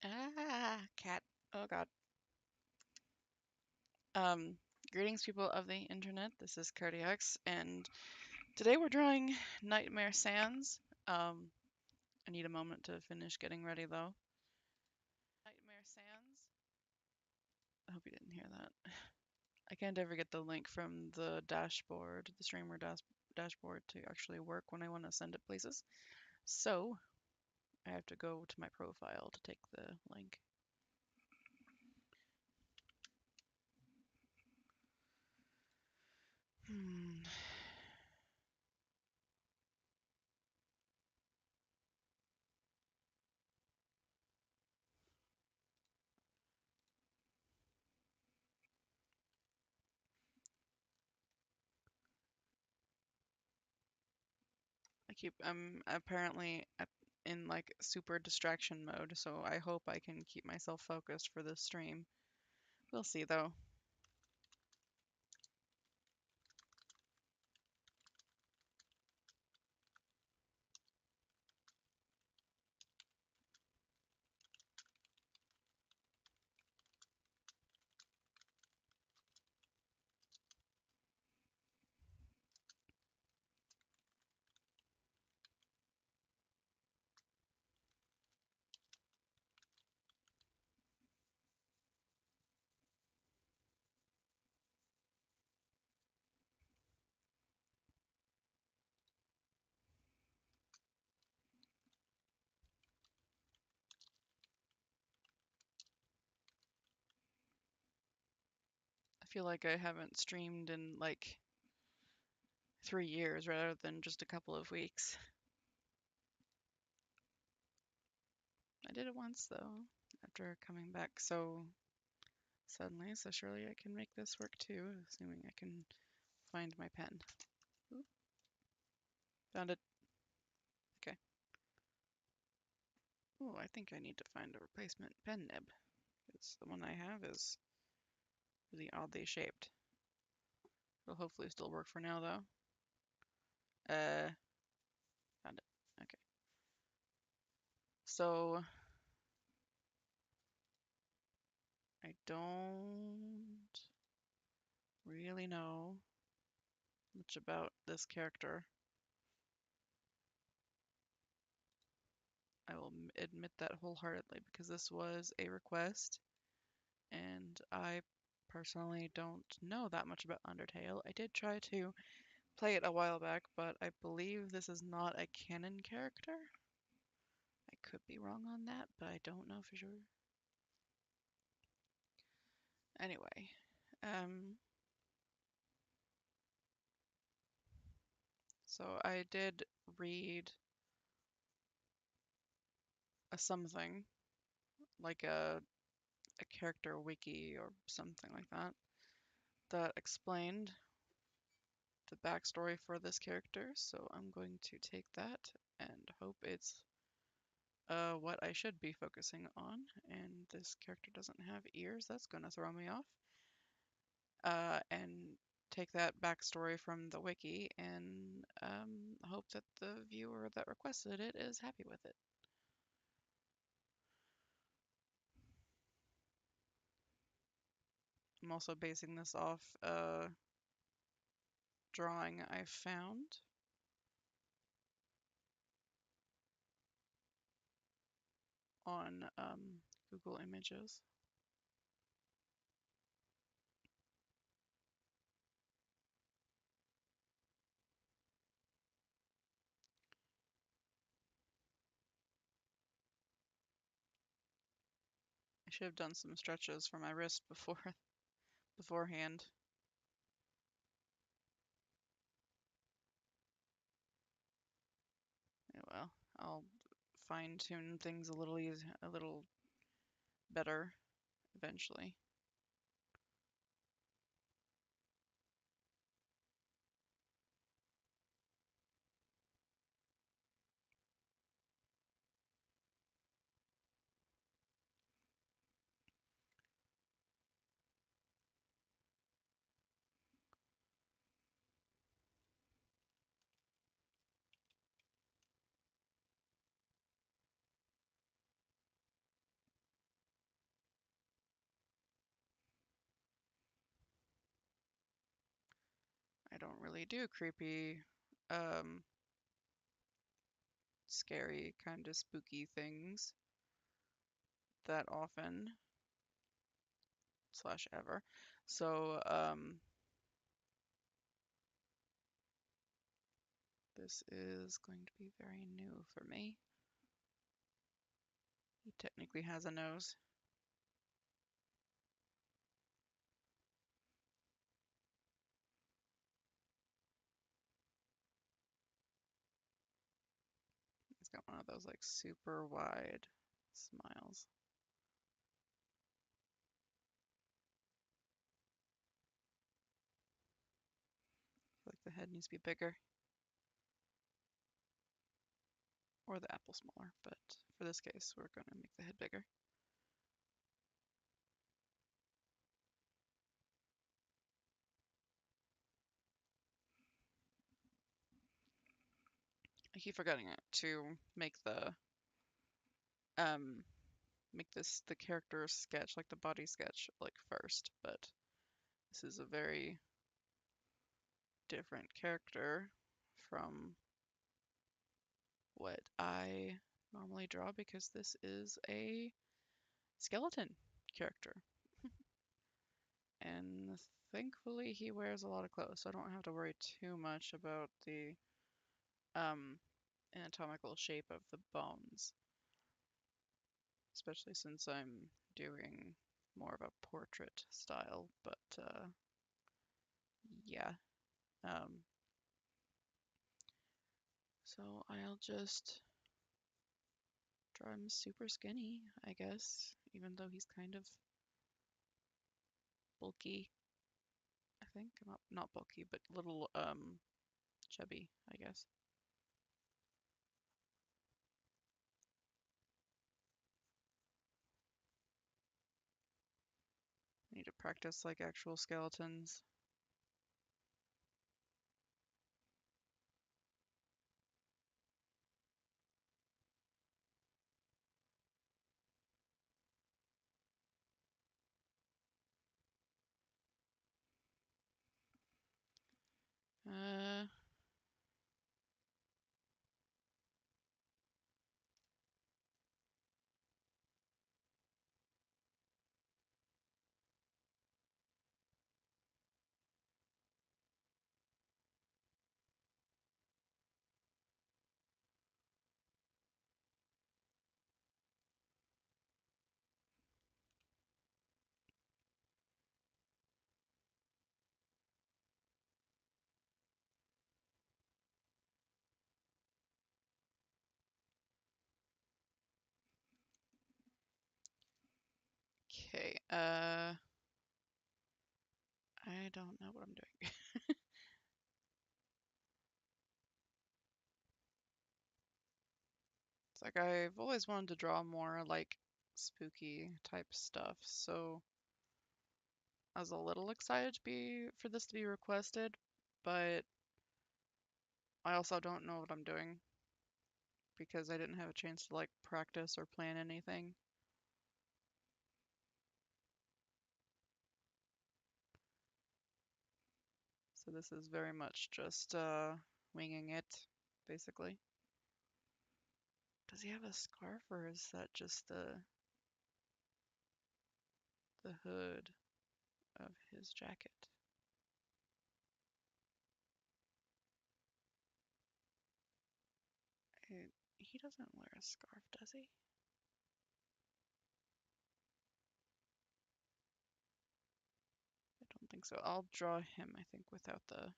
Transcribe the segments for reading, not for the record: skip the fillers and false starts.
Ah, cat. Oh God. Um, Greetings, people of the internet. This is Cardiacs, and today we're drawing Nightmare Sands. I need a moment to finish getting ready, though. Nightmare Sands. I hope you didn't hear that. I can't ever get the link from the dashboard, the streamer dashboard, to actually work when I want to send it places. So I have to go to my profile to take the link. Hmm. I'm apparently in like super distraction mode, so I hope I can keep myself focused for this stream. We'll see though. I feel like I haven't streamed in like 3 years rather than just a couple of weeks. I did it once though, after coming back so suddenly, so surely I can make this work too, assuming I can find my pen. Ooh, found it. Okay. Oh, I think I need to find a replacement pen nib, because the one I have is really oddly shaped. It'll hopefully still work for now though. Uh, Found it. Okay. So I don't really know much about this character. I will admit that wholeheartedly because this was a request and I personally don't know that much about Undertale. I did try to play it a while back, but I believe this is not a canon character. I could be wrong on that, but I don't know for sure. Anyway, um, so I did read a something like a character wiki or something like that that explained the backstory for this character. So I'm going to take that and hope it's what I should be focusing on. And this character doesn't have ears. That's going to throw me off. And take that backstory from the wiki and hope that the viewer that requested it is happy with it. I'm also basing this off a drawing I found on Google Images. I should have done some stretches for my wrist beforehand. Yeah, well, I'll fine tune things a little better eventually. really do creepy, scary, kind of spooky things that often slash ever. So, this is going to be very new for me. He technically has a nose. He's got one of those like super wide smiles. I feel like the head needs to be bigger, or the apple smaller, but for this case, we're going to make the head bigger. I keep forgetting it to make the make this the character sketch, like the body sketch, like first, but this is a very different character from what I normally draw because this is a skeleton character. And thankfully he wears a lot of clothes, so I don't have to worry too much about the um, anatomical shape of the bones, especially since I'm doing more of a portrait style, but yeah. Um, so I'll just draw him super skinny, I guess, even though he's kind of bulky, I think. Not bulky, but little chubby, I guess. I need to practice like actual skeletons. Uh, okay. I don't know what I'm doing. It's like I've always wanted to draw more like spooky type stuff, so I was a little excited to be for this to be requested, but I also don't know what I'm doing because I didn't have a chance to like practice or plan anything. So this is very much just winging it, basically. Does he have a scarf or is that just the hood of his jacket? He doesn't wear a scarf, does he? I don't think so. I'll draw him, I think, without a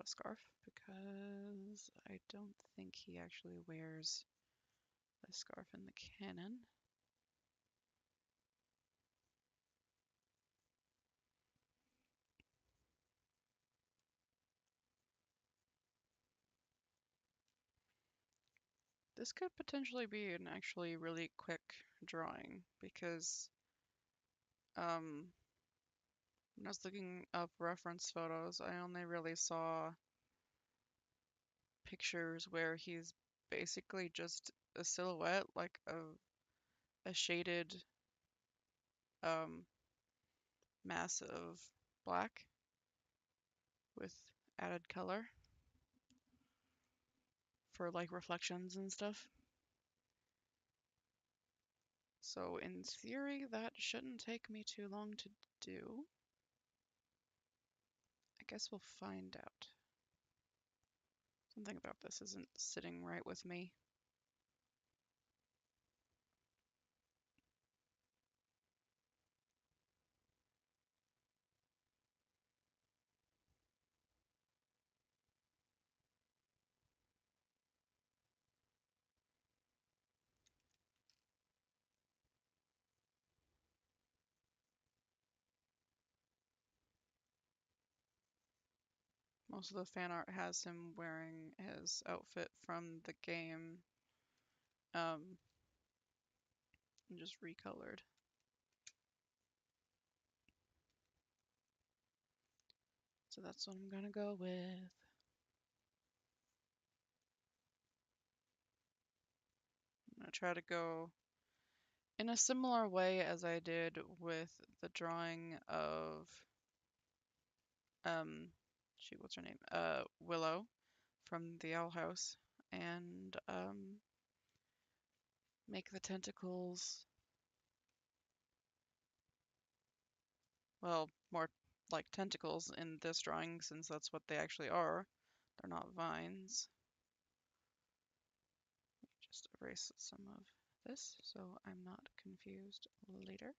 scarf because I don't think he actually wears a scarf in the canon. This could potentially be an actually really quick drawing because when I was looking up reference photos, I only really saw pictures where he's basically just a silhouette, like a shaded um, mass of black. with added color for like reflections and stuff. So in theory, that shouldn't take me too long to do. I guess we'll find out. Something about this isn't sitting right with me. Most of the fan art has him wearing his outfit from the game, and just recolored. So that's what I'm gonna go with. I'm gonna try to go in a similar way as I did with the drawing of, shoot, what's her name? Willow from the Owl House, and make the tentacles, well, more like tentacles in this drawing since that's what they actually are. They're not vines. Just erase some of this so I'm not confused later.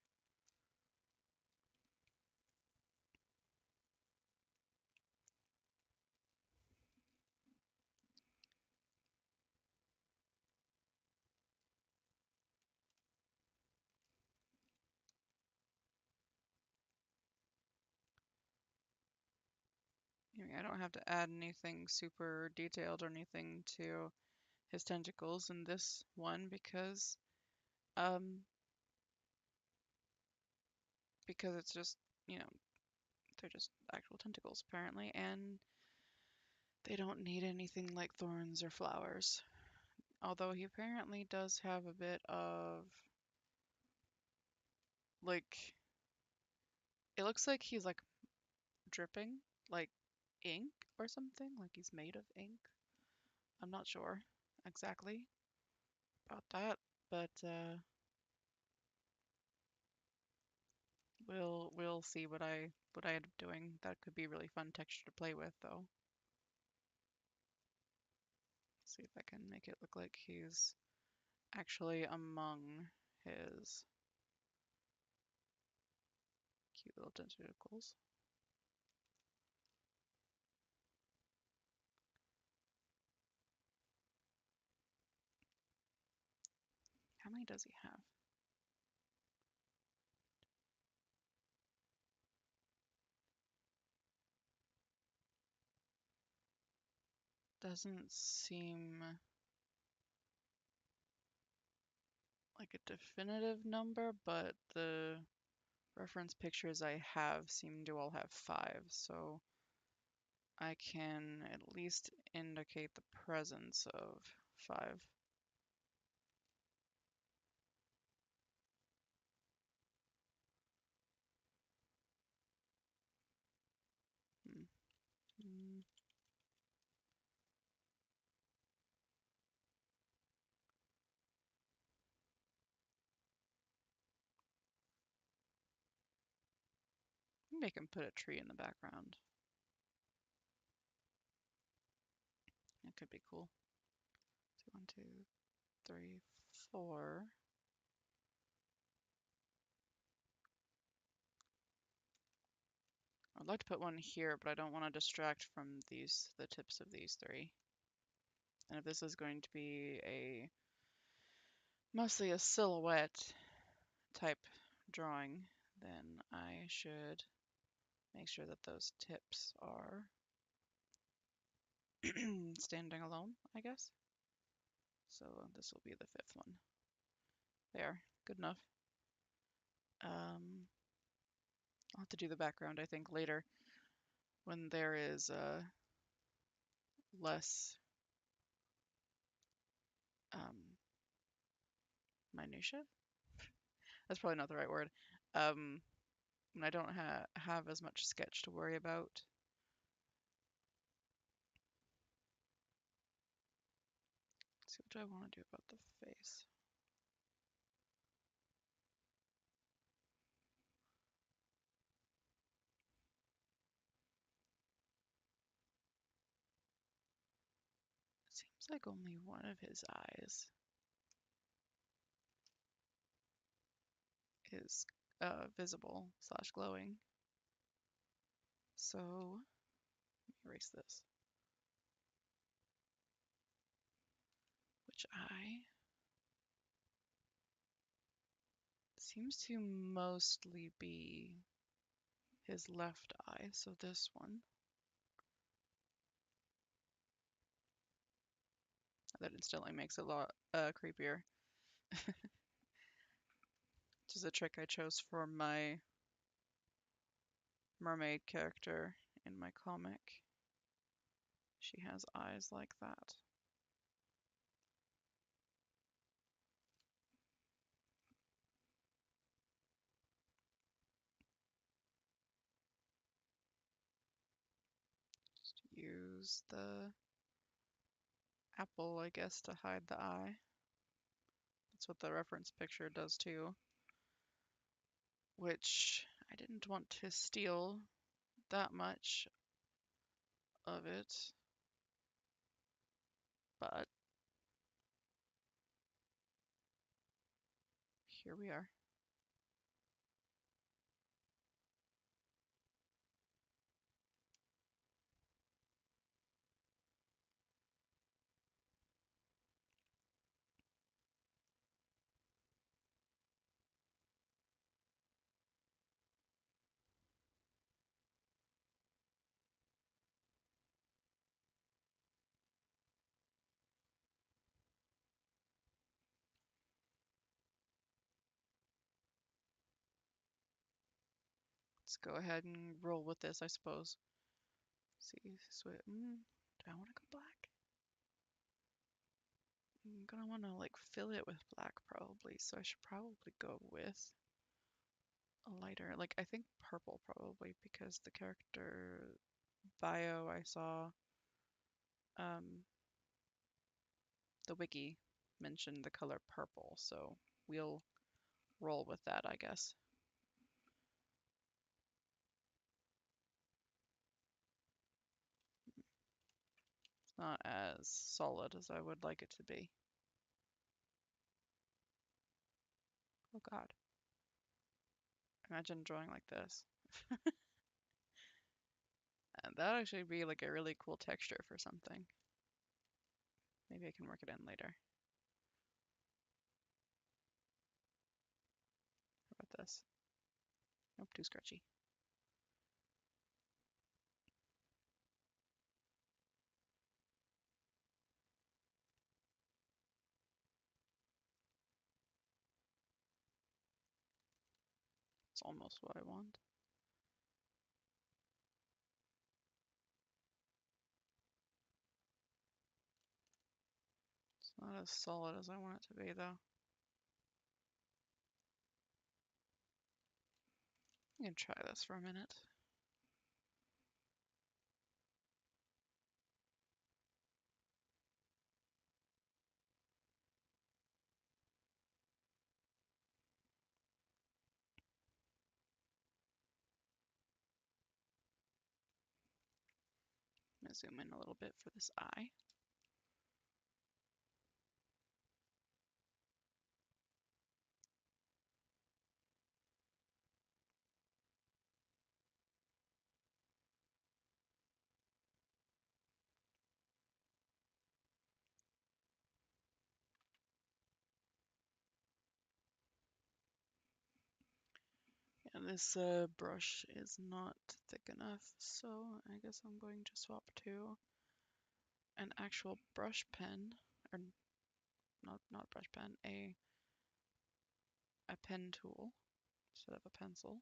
I don't have to add anything super detailed or anything to his tentacles in this one because it's just, they're just actual tentacles apparently, and they don't need anything like thorns or flowers. Although he apparently does have a bit of, like, it looks like he's like dripping like ink or something, like he's made of ink. I'm not sure exactly about that, but we'll see what I end up doing. That could be really fun texture to play with though. See if I can make it look like he's actually among his cute little tentacles. How many does he have? Doesn't seem like a definitive number, but the reference pictures I have seem to all have 5, so I can at least indicate the presence of 5. Hmm. Hmm. Make him put a tree in the background. That could be cool. So 1, 2, 3, 4. I'd like to put one here, but I don't want to distract from the tips of these 3. And if this is going to be mostly a silhouette type drawing, then I should make sure that those tips are standing alone, I guess. So this will be the 5th one. There, good enough. I'll have to do the background, I think, later when there is less minutia. That's probably not the right word. When I don't have as much sketch to worry about. Let's see, what do I want to do about the face? It seems like only one of his eyes is visible slash glowing. So, let me erase this. Which eye? Seems to mostly be his left eye, so this one. That instantly makes it a lot creepier. Which is a trick I chose for my mermaid character in my comic. She has eyes like that. Just use the apple, I guess, to hide the eye. That's what the reference picture does too. Which I didn't want to steal that much of it, but here we are. Let's go ahead and roll with this, I suppose. See, do I want to go black? I'm gonna want to like fill it with black probably, so I should probably go with a lighter, like I think purple probably, because the character bio I saw, um, the wiki mentioned the color purple, so we'll roll with that, I guess. It's not as solid as I would like it to be. Oh God. Imagine drawing like this. And that'd actually be like a really cool texture for something. Maybe I can work it in later. How about this? Nope, too scratchy. It's almost what I want. It's not as solid as I want it to be though. I can try this for a minute. I'm gonna zoom in a little bit for this eye. And this brush is not thick enough, so I guess I'm going to swap to an actual brush pen, or not brush pen, a pen tool instead of a pencil.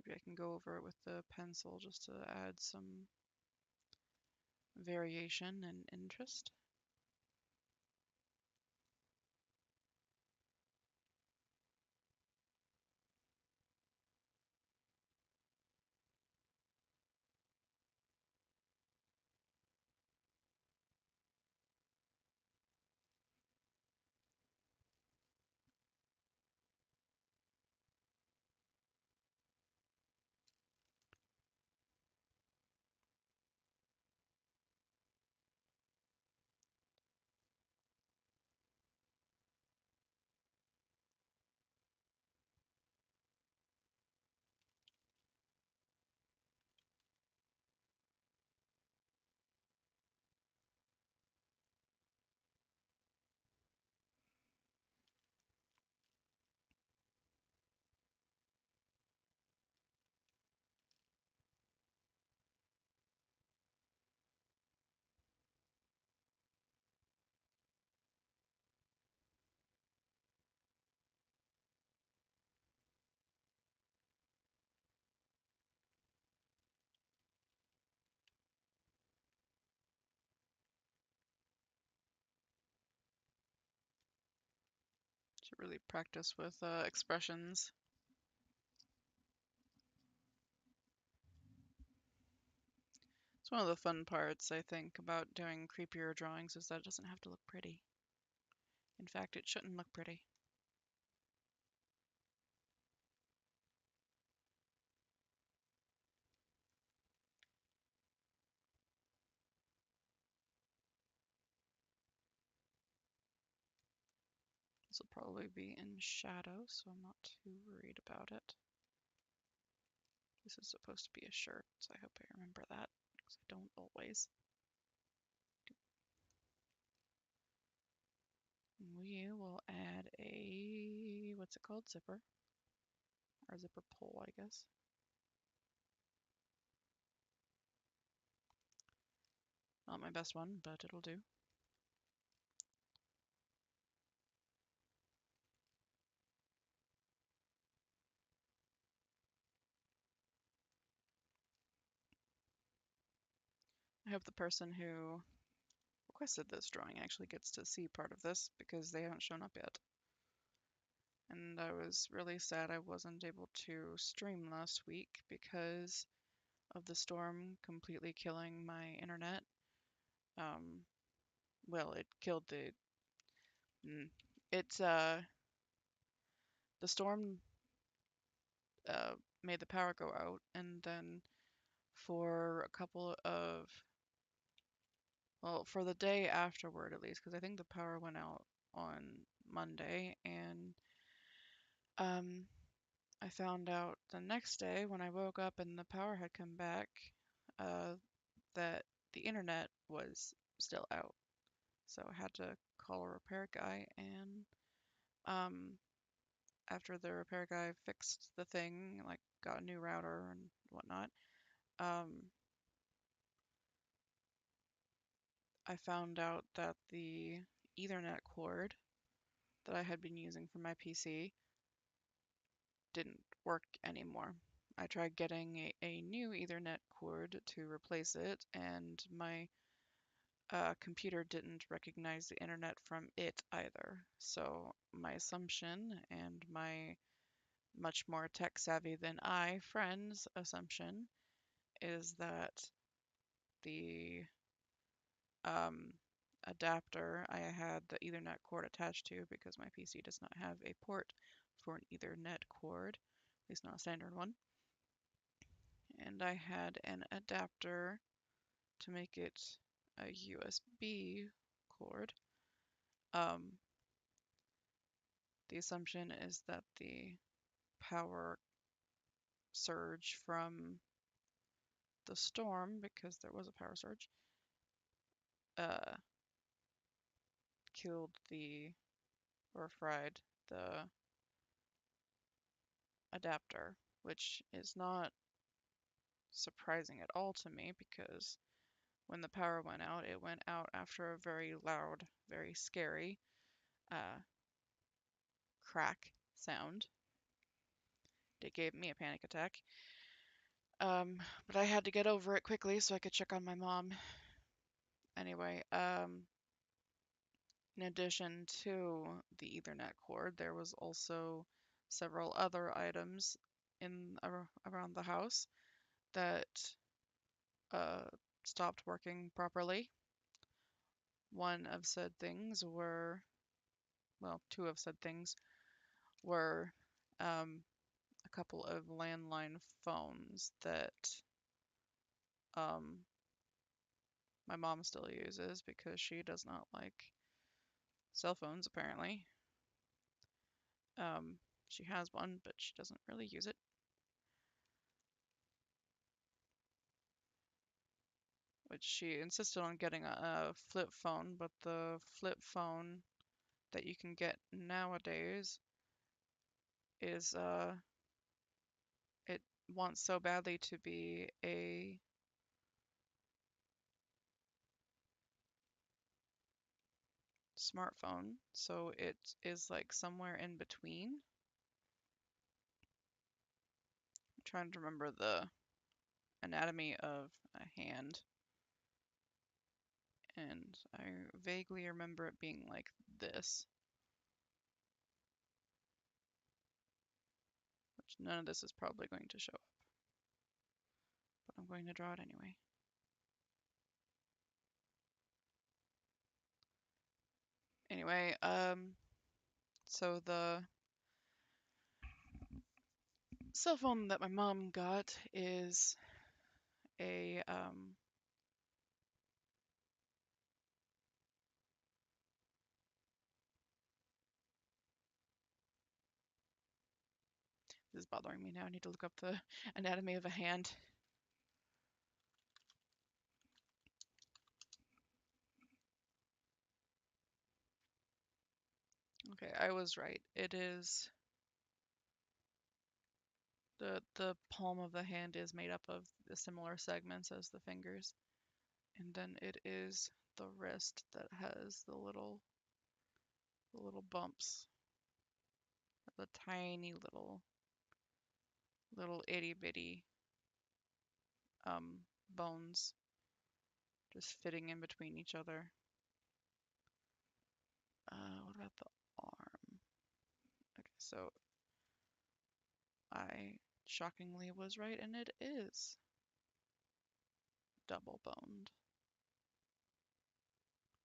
Maybe I can go over it with the pencil just to add some variation and interest. really practice with expressions. It's one of the fun parts, I think, about doing creepier drawings is that it doesn't have to look pretty. In fact, it shouldn't look pretty. This will probably be in shadow, so I'm not too worried about it. This is supposed to be a shirt, so I hope I remember that, because I don't always. We will add a, what's it called, zipper, or zipper pull, I guess. Not my best one, but it'll do. I hope the person who requested this drawing actually gets to see part of this, because they haven't shown up yet. And I was really sad I wasn't able to stream last week because of the storm completely killing my internet. Well, it killed it's the storm made the power go out, and then for a couple of, well, for the day afterward at least, because I think the power went out on Monday, and I found out the next day when I woke up and the power had come back, that the internet was still out. So I had to call a repair guy, and after the repair guy fixed the thing, like got a new router and whatnot, I found out that the Ethernet cord that I had been using for my PC didn't work anymore. I tried getting a new Ethernet cord to replace it, and my computer didn't recognize the internet from it either. So my assumption, and my much more tech savvy than I friend's assumption, is that the adapter I had the Ethernet cord attached to, because my PC does not have a port for an Ethernet cord, at least not a standard one. And I had an adapter to make it a USB cord. The assumption is that the power surge from the storm, because there was a power surge, killed or fried the adapter, which is not surprising at all to me, because when the power went out, it went out after a very loud, very scary crack sound. It gave me a panic attack. But I had to get over it quickly so I could check on my mom. Anyway, in addition to the Ethernet cord, there was also several other items around the house that stopped working properly. One of said things were, well, two of said things were a couple of landline phones that my mom still uses because she does not like cell phones, apparently. She has one, but she doesn't really use it. Which she insisted on getting a flip phone, but the flip phone that you can get nowadays is, it wants so badly to be a smartphone, so it is like somewhere in between. I'm trying to remember the anatomy of a hand, and I vaguely remember it being like this. So none of this is probably going to show up, but I'm going to draw it anyway. Anyway, so the cell phone that my mom got is a this is bothering me now. I need to look up the anatomy of a hand. Okay, I was right. It is the palm of the hand is made up of the similar segments as the fingers. And then it is the wrist that has the little bumps, the tiny little itty bitty bones just fitting in between each other. What about the arm? Okay, so I shockingly was right, and it is double boned.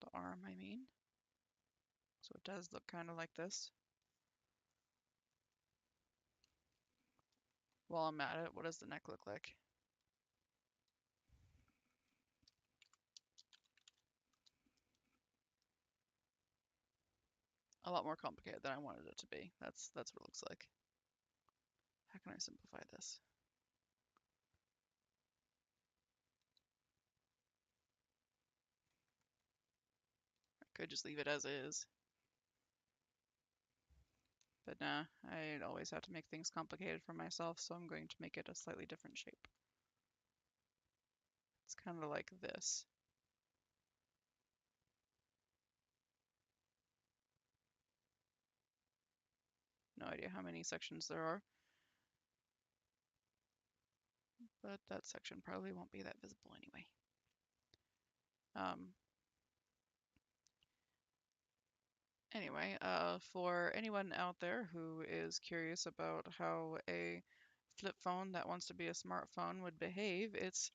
The arm, I mean. So it does look kind of like this. While I'm at it, what does the neck look like? A lot more complicated than I wanted it to be. That's what it looks like. How can I simplify this? I could just leave it as is. But nah, I always have to make things complicated for myself, so I'm going to make it a slightly different shape. It's kind of like this. No idea how many sections there are, but that section probably won't be that visible anyway. Anyway, for anyone out there who is curious about how a flip phone that wants to be a smartphone would behave, it's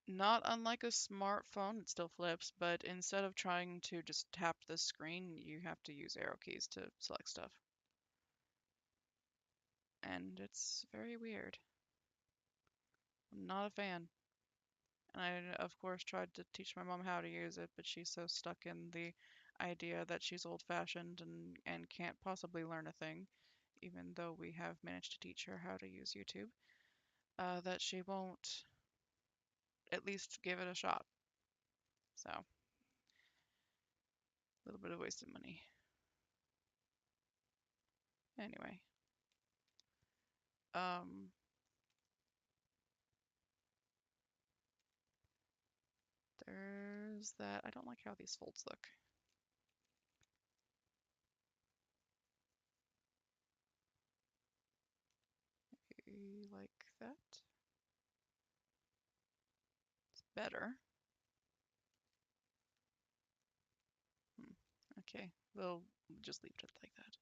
not unlike a smartphone. It still flips, but instead of trying to just tap the screen, you have to use arrow keys to select stuff. And it's very weird. I'm not a fan. And I, of course, tried to teach my mom how to use it, but she's so stuck in the idea that she's old-fashioned and can't possibly learn a thing, even though we have managed to teach her how to use YouTube, that she won't at least give it a shot. So, a little bit of wasted money. Anyway, there's that. I don't like how these folds look. Maybe like that. It's better. Okay, we'll just leave it like that.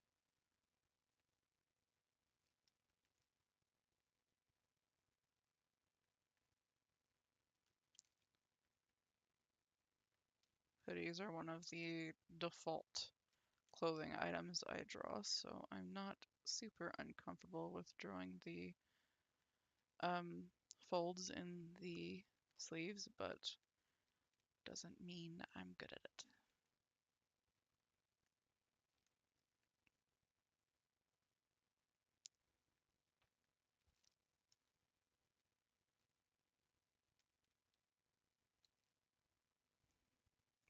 Hoodies are one of the default clothing items I draw, so I'm not super uncomfortable with drawing the folds in the sleeves, but doesn't mean I'm good at it.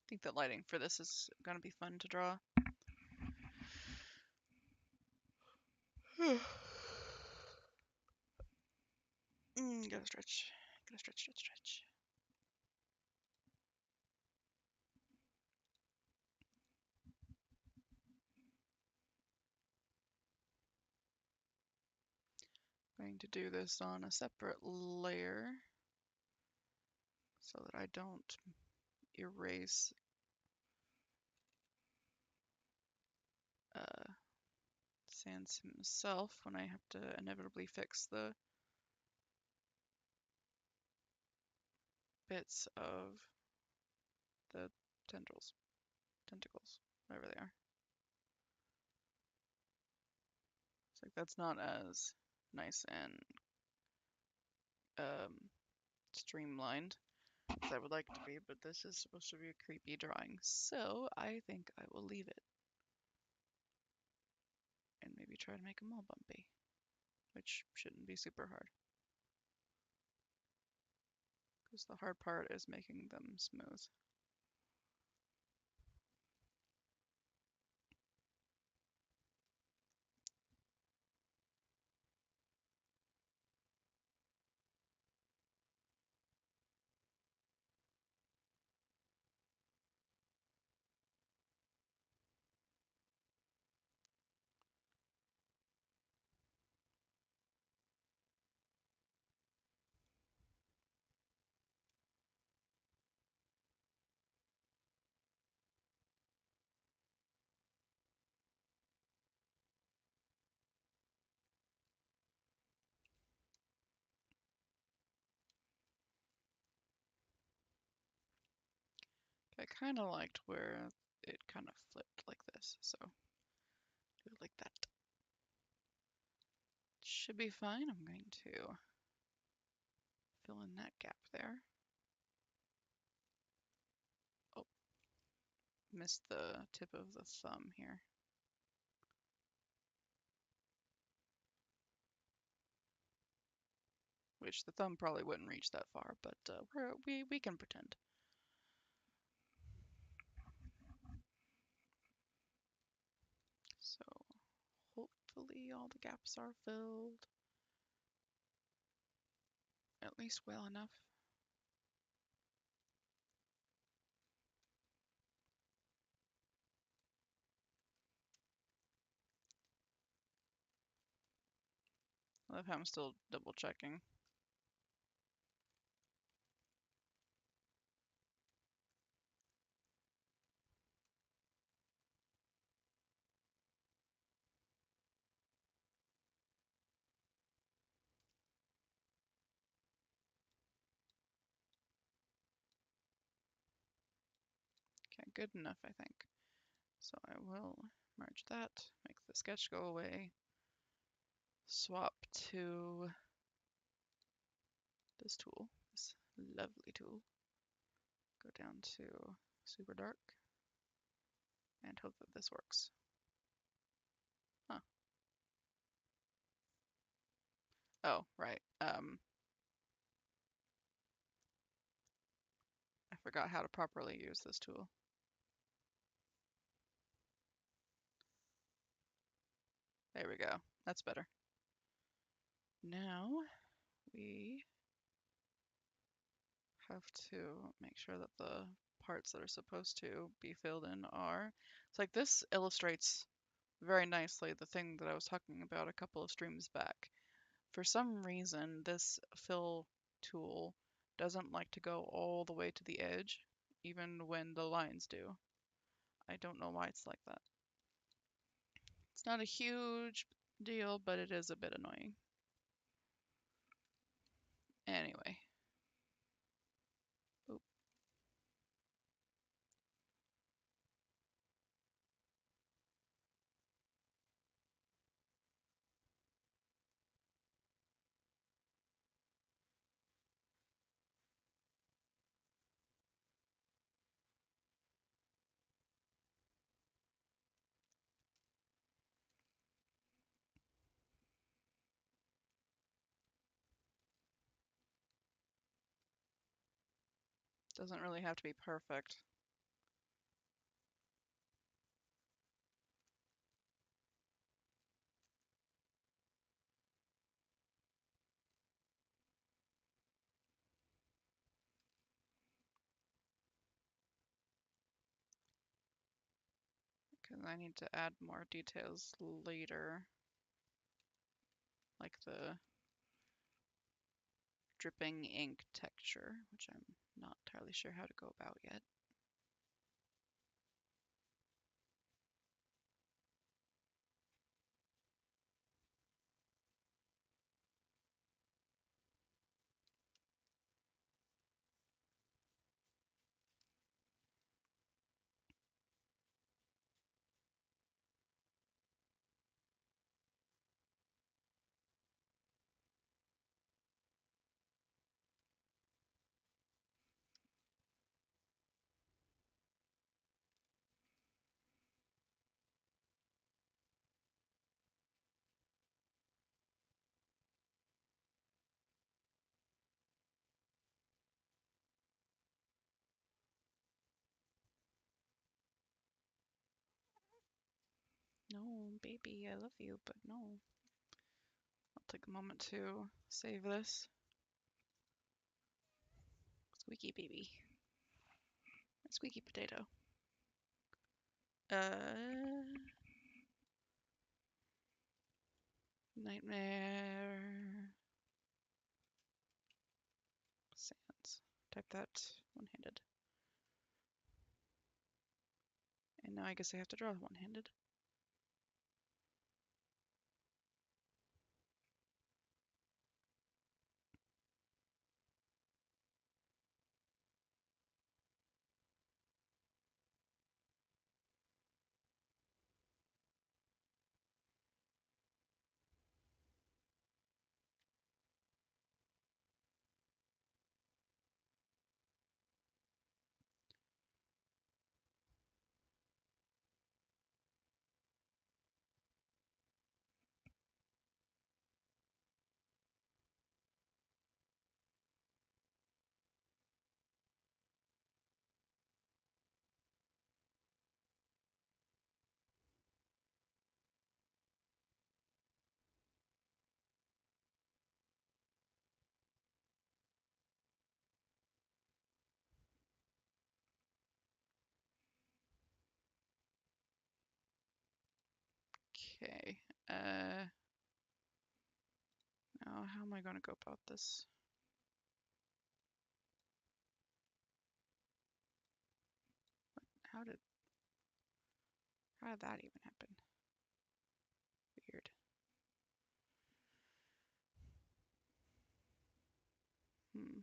I think the lighting for this is going to be fun to draw. Gotta stretch. Gotta stretch, stretch, stretch. Going to do this on a separate layer so that I don't erase Sans himself when I have to inevitably fix the bits of the tendrils, tentacles, whatever they are. It's like that's not as nice and streamlined as I would like it to be, but this is supposed to be a creepy drawing, so I think I will leave it and maybe try to make them all bumpy, which shouldn't be super hard. Because the hard part is making them smooth. I kind of liked where it kind of flipped like this, so do it like that. Should be fine. I'm going to fill in that gap there. Oh, missed the tip of the thumb here. Which the thumb probably wouldn't reach that far, but we can pretend. So hopefully all the gaps are filled, at least well enough. I love how I'm still double checking. Okay, good enough, I think. So I will merge that, make the sketch go away, swap to this tool, this lovely tool, go down to super dark, and hope that this works. Huh. Oh, right. I forgot how to properly use this tool. There we go. That's better. Now we have to make sure that the parts that are supposed to be filled in are. It's like this illustrates very nicely the thing that I was talking about a couple of streams back. For some reason, this fill tool doesn't like to go all the way to the edge, even when the lines do. I don't know why it's like that. It's not a huge deal, but it is a bit annoying. Anyway. Oop. Doesn't really have to be perfect. Because I need to add more details later, like the dripping ink texture, which I'm not entirely sure how to go about yet. No, baby, I love you, but no. I'll take a moment to save this. Squeaky baby. Squeaky potato. Nightmare Sands. Type that one-handed. And now I guess I have to draw one-handed. Okay. Now how am I going to go about this? How did that even happen? Weird. Hmm.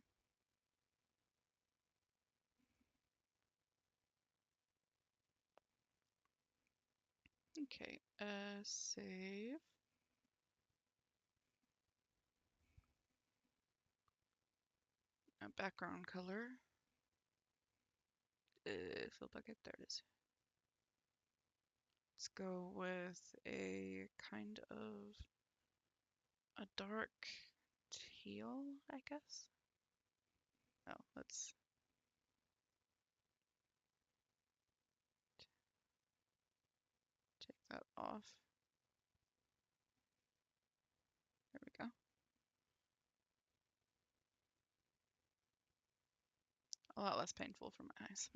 Okay. Save. Background color. Fill bucket. There it is. Let's go with a kind of a dark teal, I guess. Oh, let's take that off. There we go. A lot less painful for my eyes.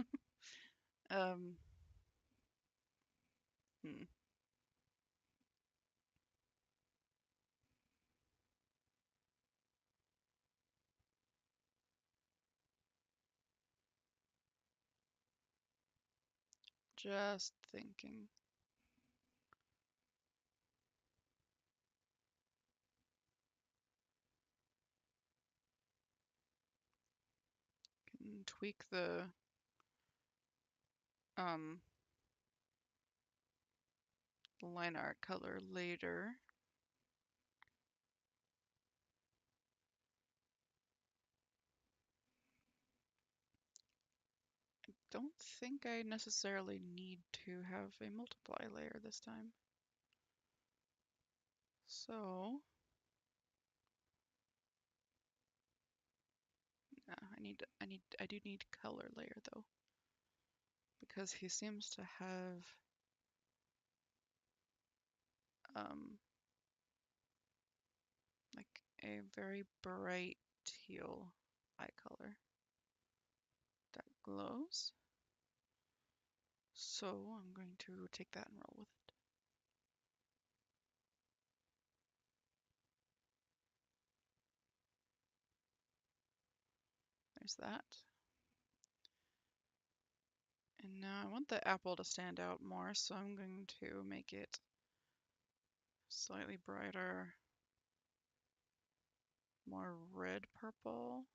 um, hmm. Just thinking. Can tweak the um, line art color later. Don't think I necessarily need to have a multiply layer this time. So, I do need color layer though, because he seems to have like a very bright teal eye color that glows. So I'm going to take that and roll with it. There's that. And now I want the apple to stand out more, so I'm going to make it slightly brighter, more red purple.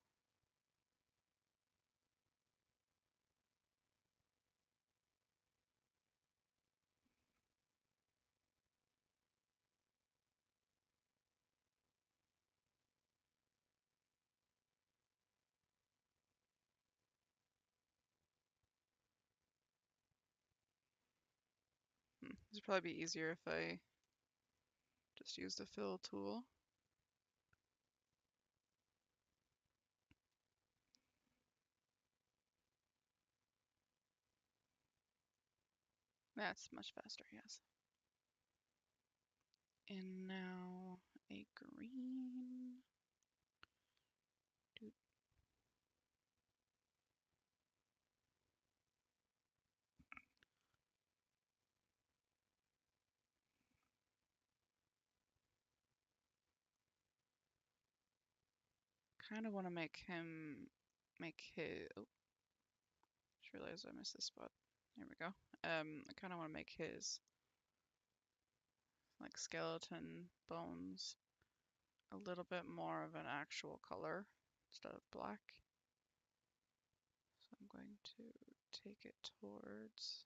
This would probably be easier if I just use the fill tool. That's much faster, yes. And now a green. Kind of want to make his. Oh, just realized I missed this spot. There we go. I kind of want to make his like skeleton bones a little bit more of an actual color instead of black. So I'm going to take it towards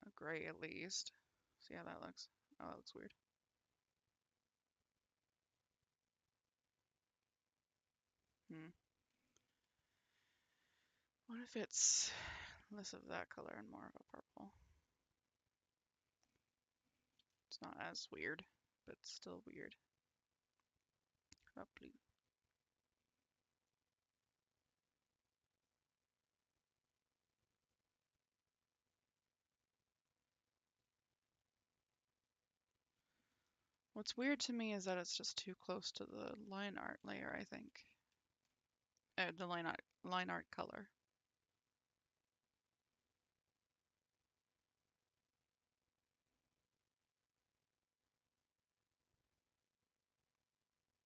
a gray at least. See how that looks? Oh, that looks weird. What if it's less of that color and more of a purple? It's not as weird, but still weird. How about blue? What's weird to me is that it's just too close to the line art layer, I think. The line art color.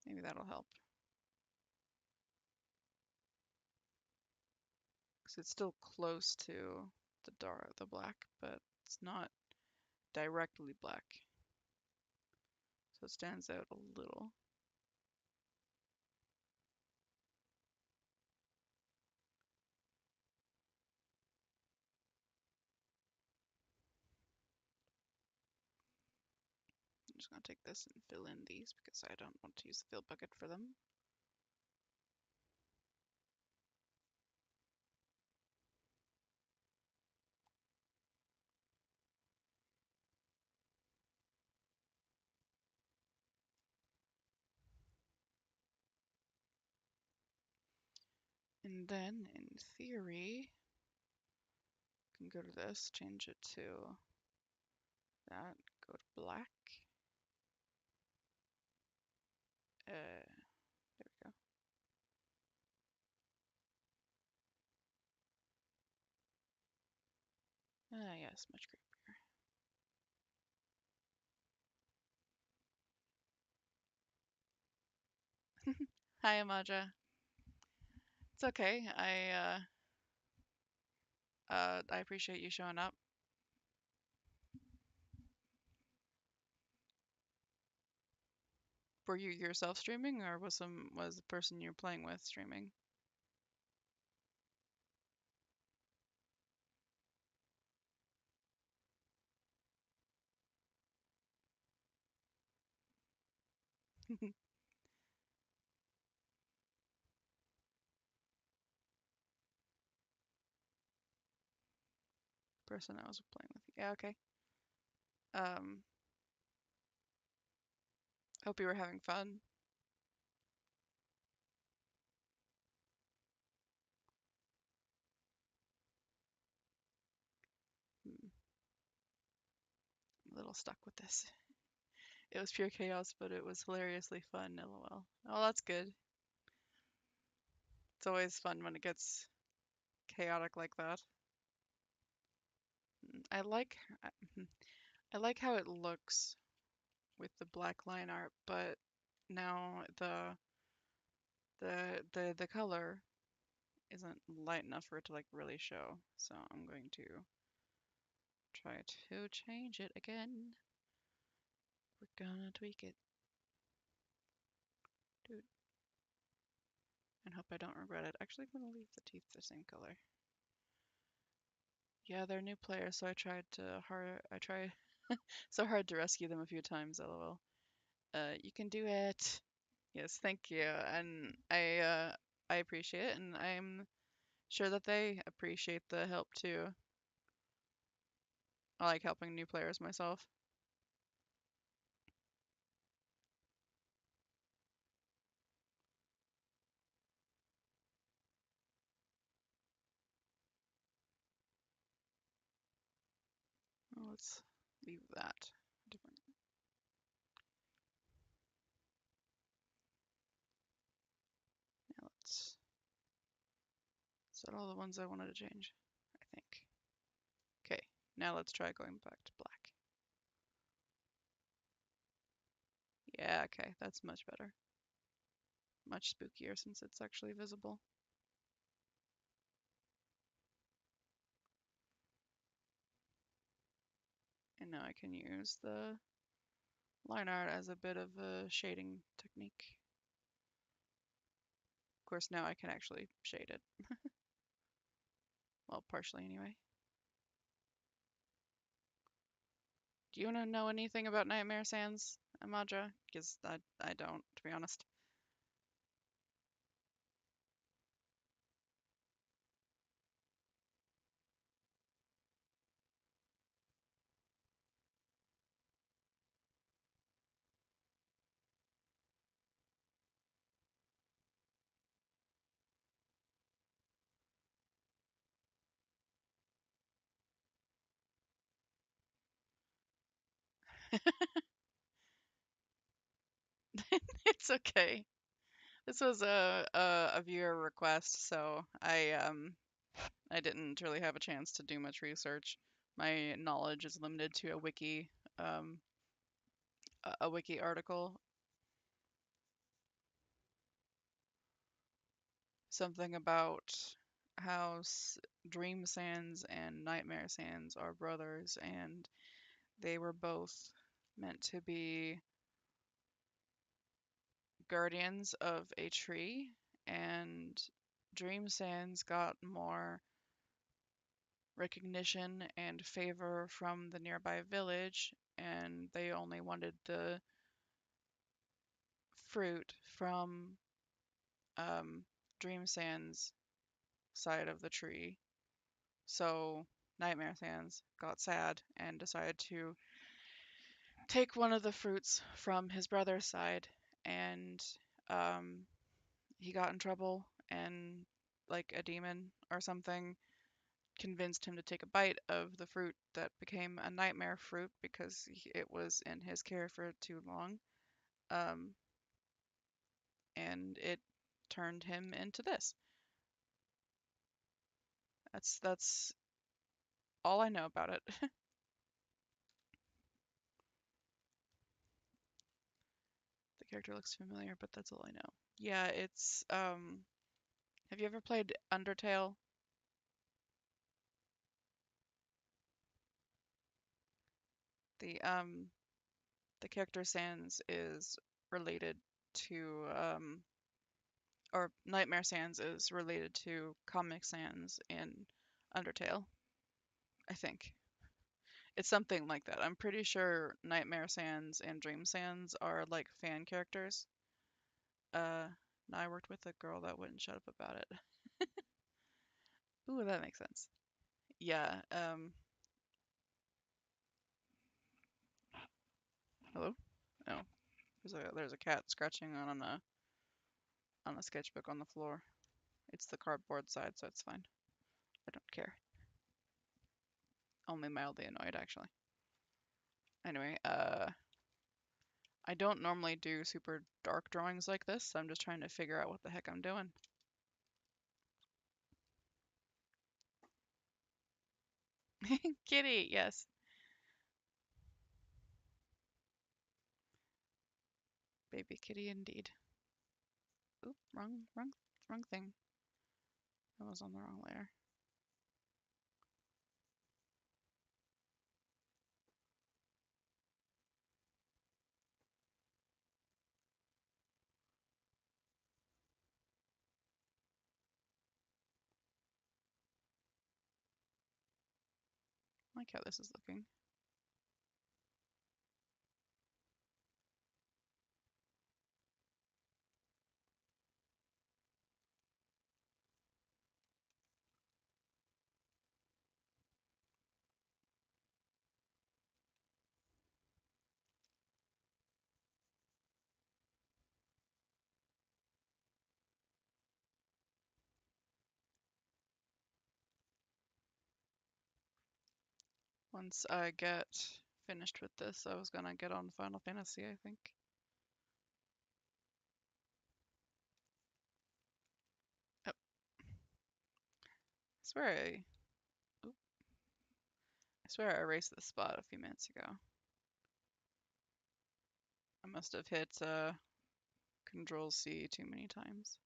Maybe that'll help. Because it's still close to the black, but it's not directly black. So it stands out a little. I'm just going to take this and fill in these because I don't want to use the fill bucket for them. And then, in theory, I can go to this, change it to that, go to black. There we go. Ah, yes, much creepier. Hi, Amaja. It's okay. I appreciate you showing up. Were you yourself streaming, or was the person you're playing with streaming? Person I was playing with. Yeah, okay. Um, hope you were having fun. I'm a little stuck with this. It was pure chaos, but it was hilariously fun, lol. Oh, that's good. It's always fun when it gets chaotic like that. I like I like how it looks with the black line art, but now the color isn't light enough for it to like really show. So I'm going to try to change it again. We're gonna tweak it. Dude. And hope I don't regret it. Actually, I'm gonna leave the teeth the same color. Yeah, they're new players, so I try so hard to rescue them a few times, lol. You can do it. Yes, thank you. And I appreciate it, and I'm sure that they appreciate the help too. I like helping new players myself. let's leave that different. Now let's set all the ones I wanted to change, I think. Okay, now let's try going back to black. Yeah, okay, that's much better. Much spookier since it's actually visible. And now I can use the line art as a bit of a shading technique. Of course, now I can actually shade it. Well, partially anyway. Do you want to know anything about Nightmare Sands, Amadra? Because I don't, to be honest. It's okay. This was a viewer request, so I didn't really have a chance to do much research. My knowledge is limited to um, a wiki article, something about how Dream Sands and Nightmare Sands are brothers, and they were both meant to be guardians of a tree, and Dream Sands got more recognition and favor from the nearby village, and they only wanted the fruit from Dream Sands' side of the tree. So Nightmare Sands got sad and decided to take one of the fruits from his brother's side, and um, he got in trouble, and like a demon or something convinced him to take a bite of the fruit that became a nightmare fruit because it was in his care for too long. Um, and it turned him into this. That's all I know about it. The character looks familiar, but that's all I know. Yeah, it's have you ever played Undertale? The the character Sans is related to or Nightmare Sans is related to Comic Sans in Undertale, I think. It's something like that. I'm pretty sure Nightmare Sans and Dream Sans are like fan characters. Uh, now I worked with a girl that wouldn't shut up about it. Ooh, that makes sense. Yeah, hello? Oh, there's a cat scratching on a sketchbook on the floor. It's the cardboard side, so it's fine. I don't care. Only mildly annoyed, actually. Anyway, I don't normally do super dark drawings like this, so I'm just trying to figure out what the heck I'm doing. Kitty, yes. Baby kitty indeed. Oop, wrong thing. I was on the wrong layer. I like how this is looking. Once I get finished with this, I was gonna get on Final Fantasy, I think. Oh, I swear oop, I swear I erased this spot a few minutes ago. I must have hit Control C too many times.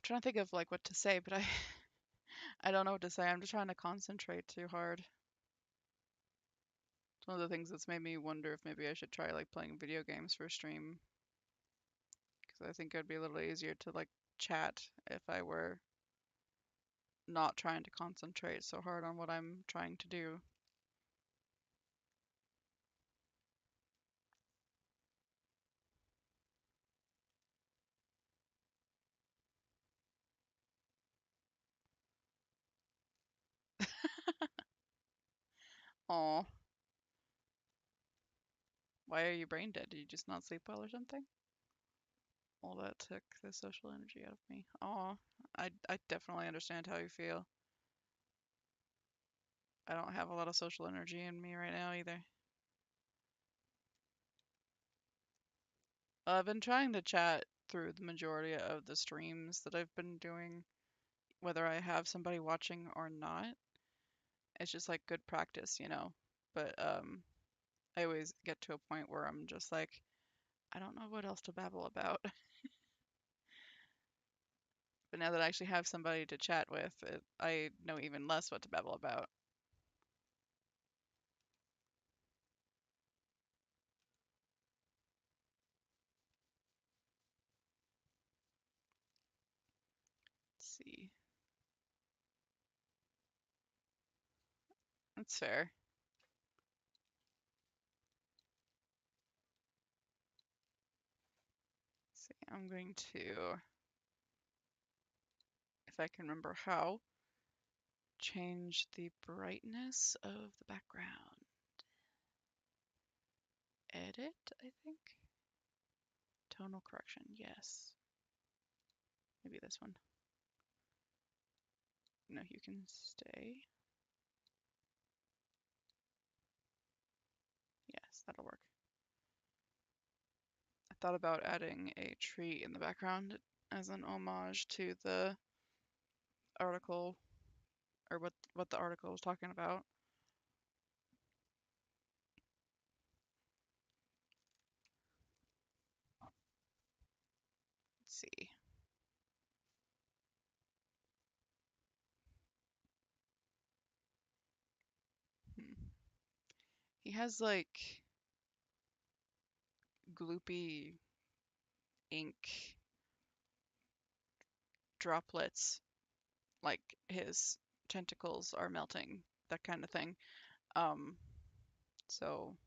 Trying to think of like what to say, but I don't know what to say. I'm just trying to concentrate too hard. It's one of the things that's made me wonder if maybe I should try like playing video games for stream, because I think it'd be a little easier to like chat if I were not trying to concentrate so hard on what I'm trying to do. Aw, why are you brain dead? Did you just not sleep well or something? Well, that took the social energy out of me. Aw, I definitely understand how you feel. I don't have a lot of social energy in me right now either. I've been trying to chat through the majority of the streams that I've been doing, whether I have somebody watching or not. It's just like good practice, you know. But I always get to a point where I'm just like, I don't know what else to babble about. But now that I actually have somebody to chat with, I know even less what to babble about. Let's see. That's fair. Let's see, I'm going to, if I can remember how, change the brightness of the background. Edit, I think. Tonal correction, yes. Maybe this one. No, you can stay. Yes, that'll work. I thought about adding a tree in the background as an homage to the article, or what the article was talking about. Let's see. He has like gloopy ink droplets, like his tentacles are melting, that kind of thing. Um, so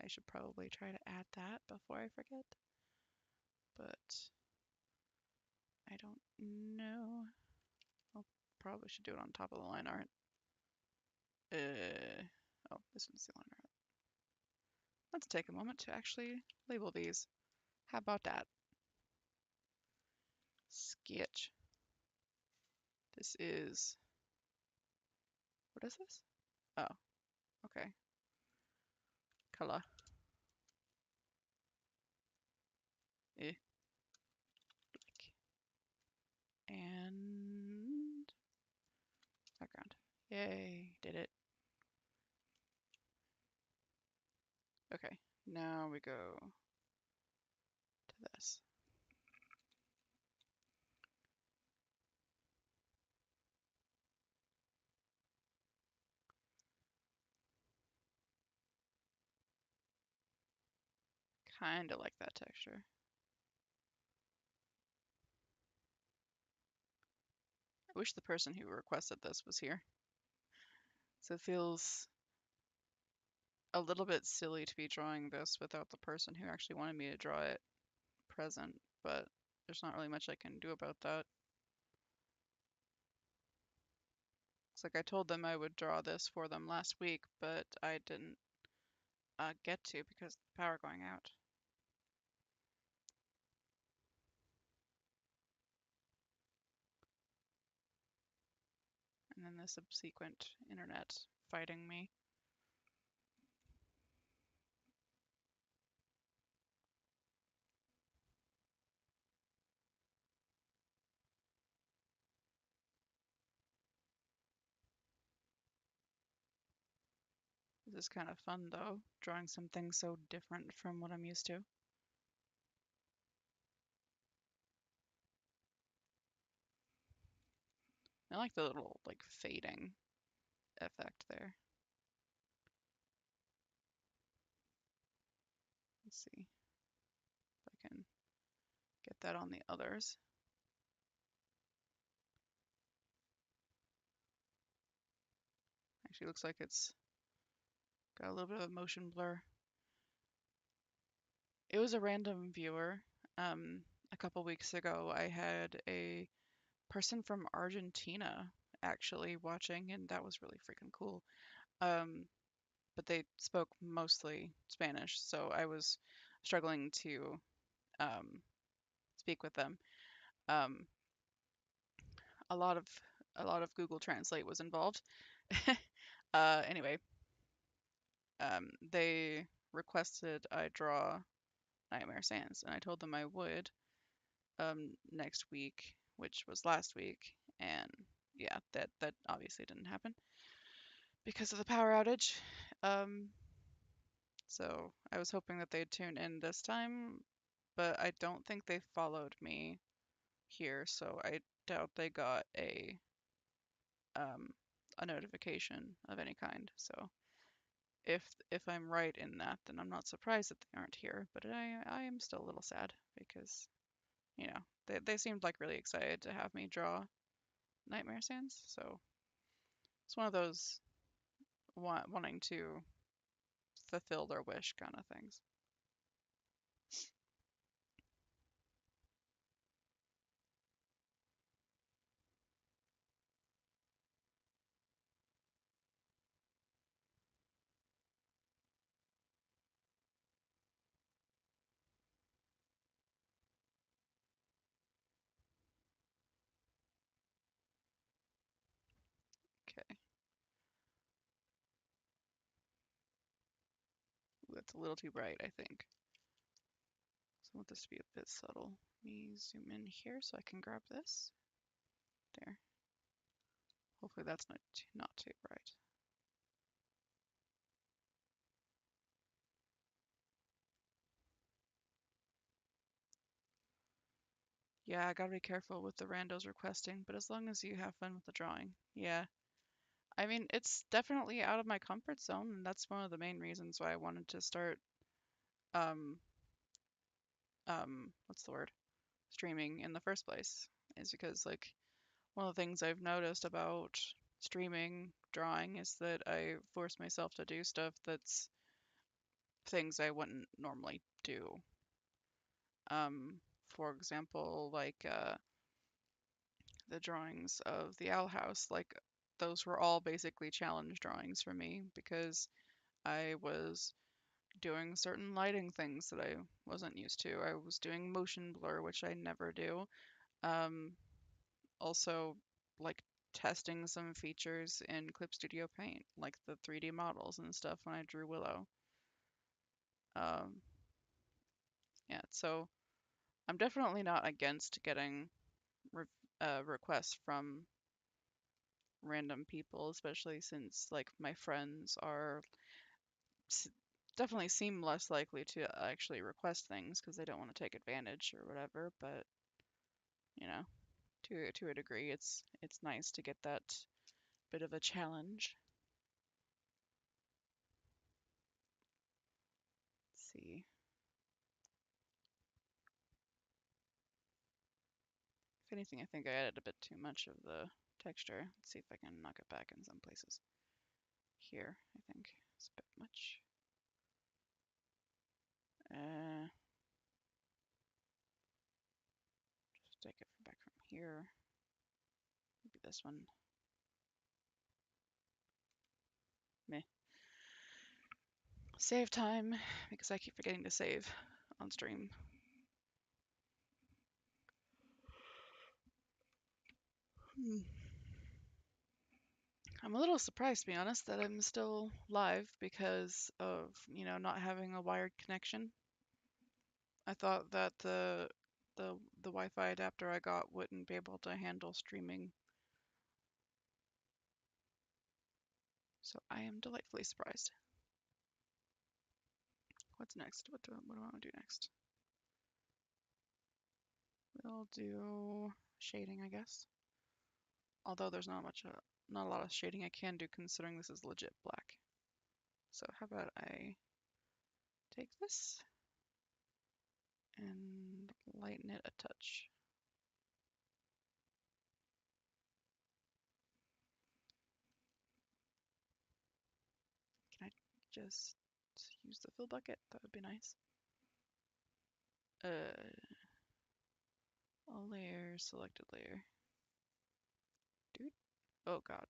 I should probably try to add that before I forget, but I don't know. I'll probably should do it on top of the line art. Oh, this one's the line art. Let's take a moment to actually label these. How about that? Sketch. This is, what is this? Oh, okay. Color. Eh. And background. Yay, did it. Okay, now we go to this. Kind of like that texture. I wish the person who requested this was here. So it feels a little bit silly to be drawing this without the person who actually wanted me to draw it present, but there's not really much I can do about that. It's like I told them I would draw this for them last week, but I didn't get to because of the power going out. And then the subsequent internet fighting me. This is kind of fun though, drawing something so different from what I'm used to. I like the little like fading effect there. Let's see if I can get that on the others. Actually looks like it's got a little bit of a motion blur. It was a random viewer. A couple weeks ago, I had a person from Argentina actually watching, and that was really freaking cool. Um, but they spoke mostly Spanish, so I was struggling to um, speak with them. Um, a lot of Google Translate was involved. Anyway, they requested I draw Nightmare Sands, and I told them I would next week, which was last week, and yeah, that obviously didn't happen because of the power outage. Um, so I was hoping that they'd tune in this time, but I don't think they followed me here, so I doubt they got um, a notification of any kind. So if I'm right in that, then I'm not surprised that they aren't here. But I am still a little sad because they seemed like really excited to have me draw Nightmare Sands. So it's one of those wanting to fulfill their wish kind of things. Okay, that's a little too bright, I think. So I want this to be a bit subtle. Let me zoom in here so I can grab this. There. Hopefully that's not too bright. Yeah, I gotta be careful with the randos requesting, but as long as you have fun with the drawing. Yeah. I mean, it's definitely out of my comfort zone, and that's one of the main reasons why I wanted to start um what's the word? Streaming in the first place. Is because like one of the things I've noticed about streaming drawing is that I force myself to do stuff that's things I wouldn't normally do. For example, like the drawings of the owl house, like those were all basically challenge drawings for me because I was doing certain lighting things that I wasn't used to. I was doing motion blur, which I never do. Um, Also, like testing some features in Clip Studio Paint, like the 3D models and stuff when I drew Willow. Um, yeah, so I'm definitely not against getting re requests from random people, especially since like my friends are definitely seem less likely to actually request things because they don't want to take advantage or whatever. But you know, to a degree, it's nice to get that bit of a challenge. Let's see. If anything, I think I added a bit too much of the texture. Let's see if I can knock it back in some places. here, I think. It's a bit much. Just take it back from here. Maybe this one. Meh. Save time, because I keep forgetting to save on stream. I'm a little surprised, to be honest, that I'm still live because of, not having a wired connection. I thought that the Wi-Fi adapter I got wouldn't be able to handle streaming. So I am delightfully surprised. What's next? What do I want to do next? We'll do shading, I guess. Although there's not a lot of shading I can do considering this is legit black. So how about I take this and lighten it a touch. Can I just use the fill bucket? That would be nice. All layers, selected layer. Dude. Oh god.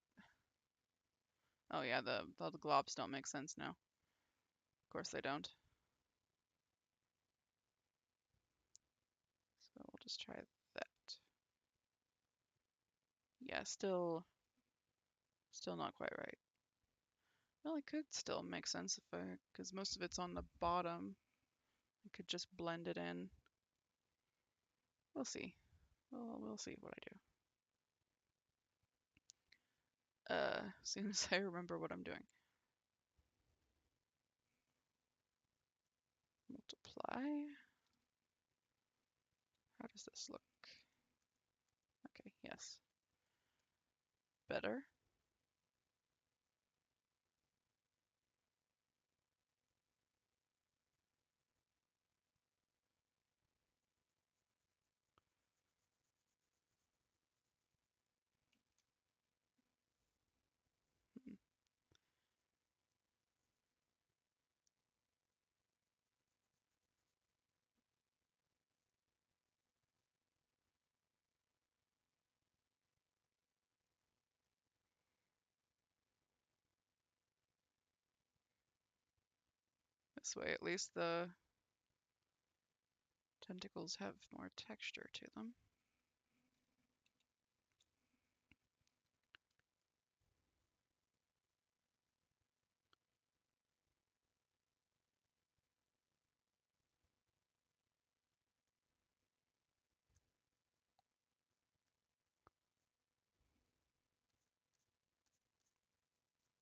Oh yeah, the globs don't make sense now. Of course they don't. So we'll just try that. Yeah, still not quite right. Well, it could still make sense if because most of it's on the bottom. I could just blend it in. We'll see. We'll see what I do. As soon as I remember what I'm doing. Multiply. How does this look? Okay, yes. Better. This way at least the tentacles have more texture to them.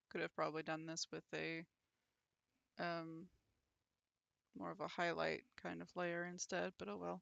Could have probably done this with a more of a highlight kind of layer instead, but oh well.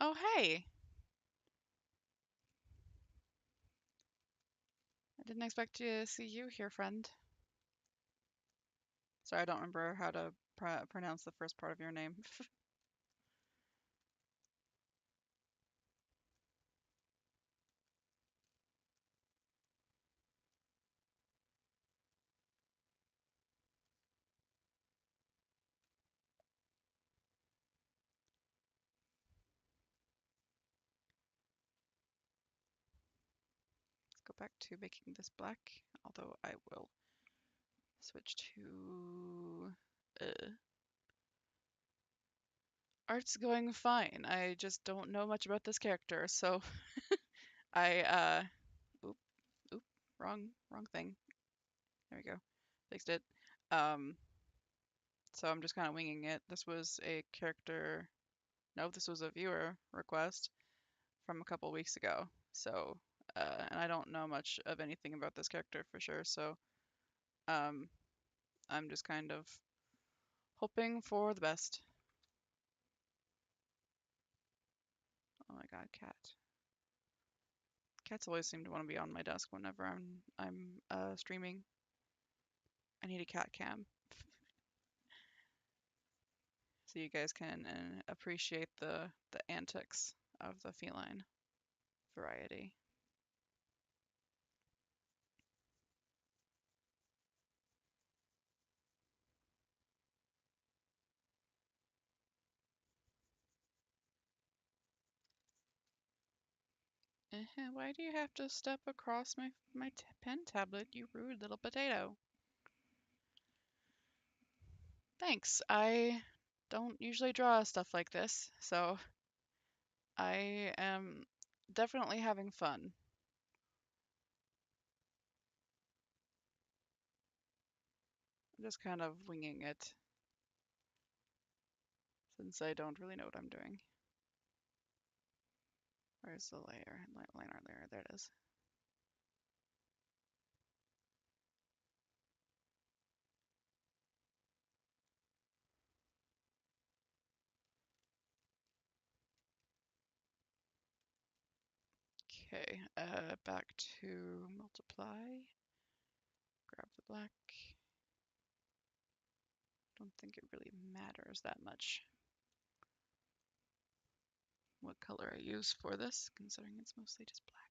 Oh hey! I didn't expect to see you here, friend. Sorry, I don't remember how to pronounce the first part of your name. Let's go back to making this black, although I will switch to art's going fine. I just don't know much about this character, so I oop, oop, wrong thing. There we go. Fixed it. So I'm just kind of winging it. This was a character, no, this was a viewer request from a couple weeks ago. So, and I don't know much of anything about this character for sure. So, um, I'm just kind of hoping for the best. Oh my God, cat. Cats always seem to want to be on my desk whenever I'm streaming. I need a cat cam so you guys can appreciate the antics of the feline variety. Why do you have to step across my pen tablet, you rude little potato? Thanks. I don't usually draw stuff like this, so I am definitely having fun. I'm just kind of winging it since I don't really know what I'm doing. Where's the layer? Liner layer. There it is. Okay, back to multiply. Grab the black. Don't think it really matters that much what color I use for this, considering it's mostly just black.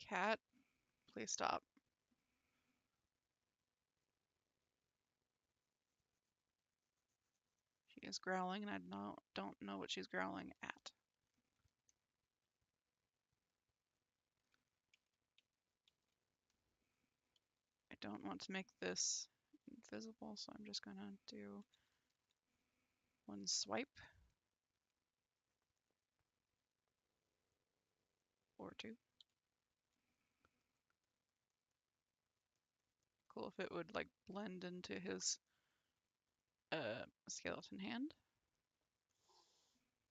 Cat, please stop. She is growling, and I don't know what she's growling at. I don't want to make this invisible, so I'm just gonna do one swipe or two. Cool if it would like blend into his skeleton hand.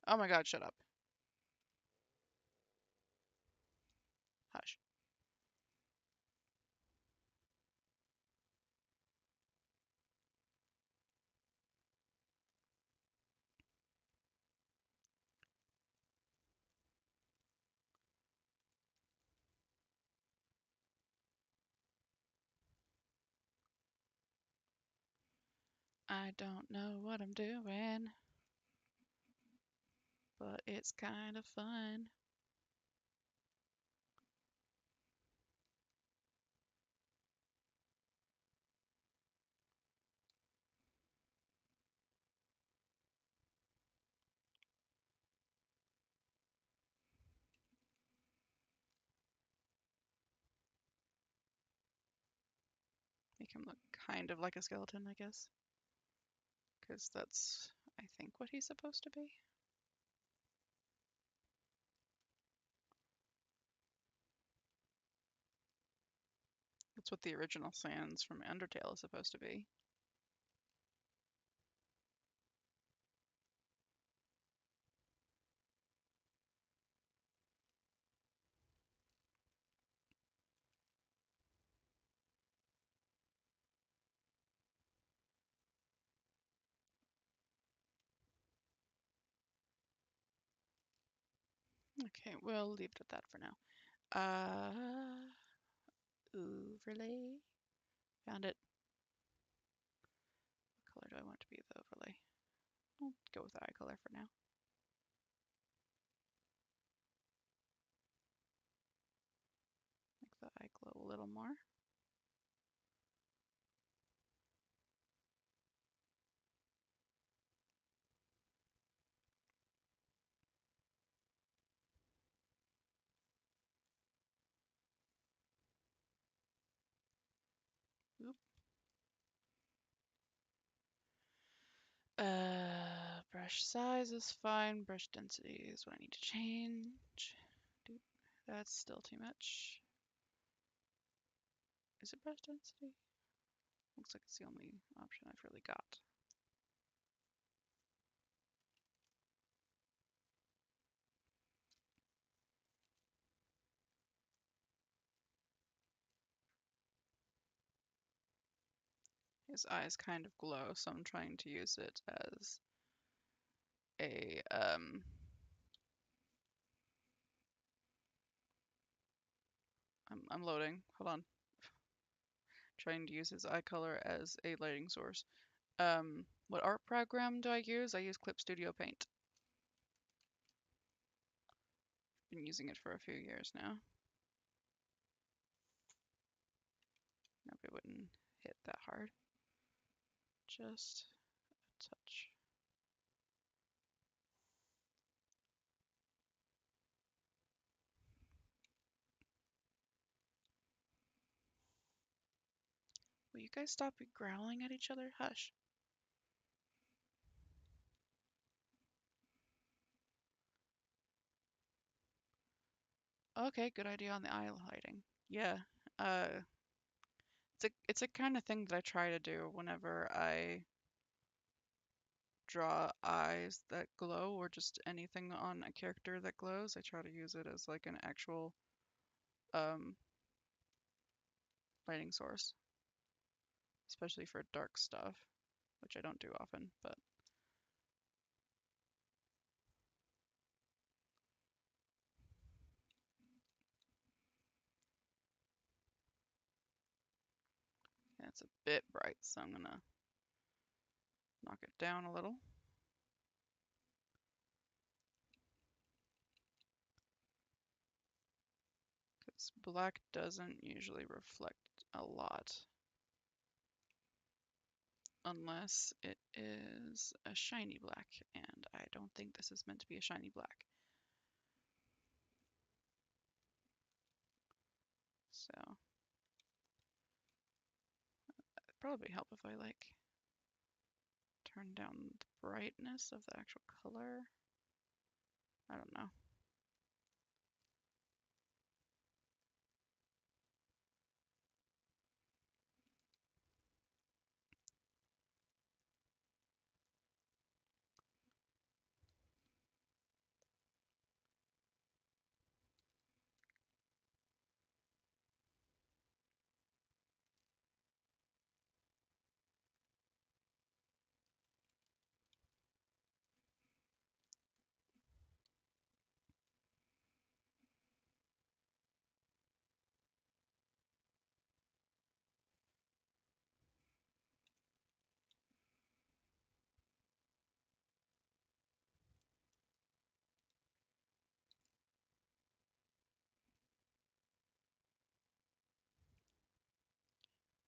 Oh my God, shut up. Hush. I don't know what I'm doing, but it's kind of fun. Make him look kind of like a skeleton, I guess. Because that's, I think, what he's supposed to be. That's what the original Sans from Undertale is supposed to be. Okay, we'll leave it at that for now. Overlay. Found it. What color do I want to be the overlay? I'll go with the eye color for now. Make the eye glow a little more. Oop. Brush size is fine. Brush density is what I need to change. That's still too much. Is it brush density? Looks like it's the only option I've really got. His eyes kind of glow, so I'm trying to use it as a I'm loading. Hold on. Trying to use his eye color as a lighting source. What art program do I use? I use Clip Studio Paint. Been using it for a few years now. Nope, it wouldn't hit that hard. Just a touch. Will you guys stop growling at each other? Hush. Okay, good idea on the eye lighting. Yeah, it's a kind of thing that I try to do whenever I draw eyes that glow or just anything on a character that glows. I try to use it as like an actual um, lighting source, especially for dark stuff, which I don't do often, but yeah, it's a bit bright, so I'm gonna knock it down a little. Because black doesn't usually reflect a lot unless it is a shiny black, and I don't think this is meant to be a shiny black. So it'd probably help if I like turn down the brightness of the actual color. I don't know.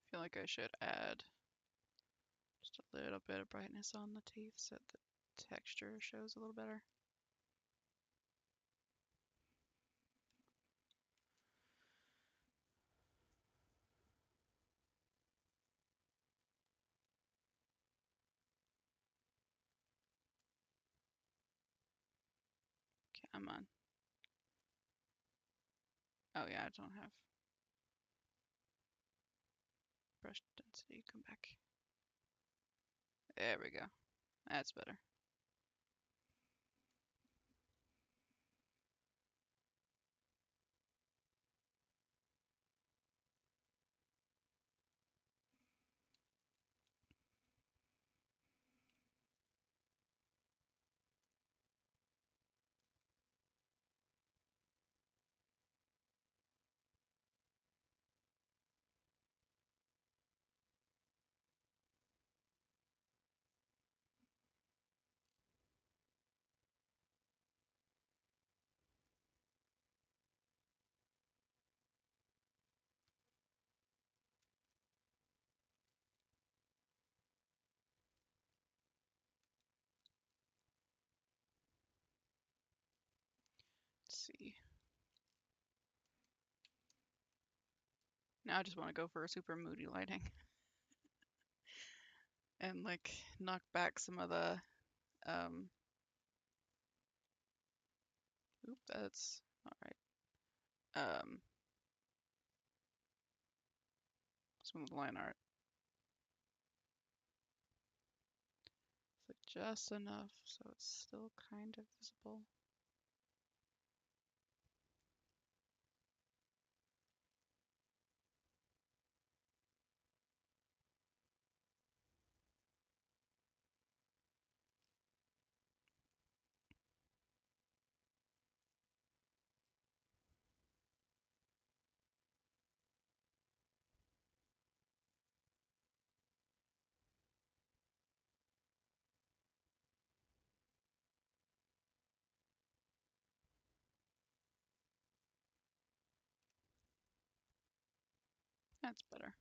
I feel like I should add just a little bit of brightness on the teeth so the texture shows a little better. Come on. Oh yeah, I don't have brush density. Come back. There we go. That's better. Let's see. Now I just want to go for a super moody lighting and like knock back some of the Um, oop, that's all right. Smooth line art. So just enough so it's still kind of visible. That's better.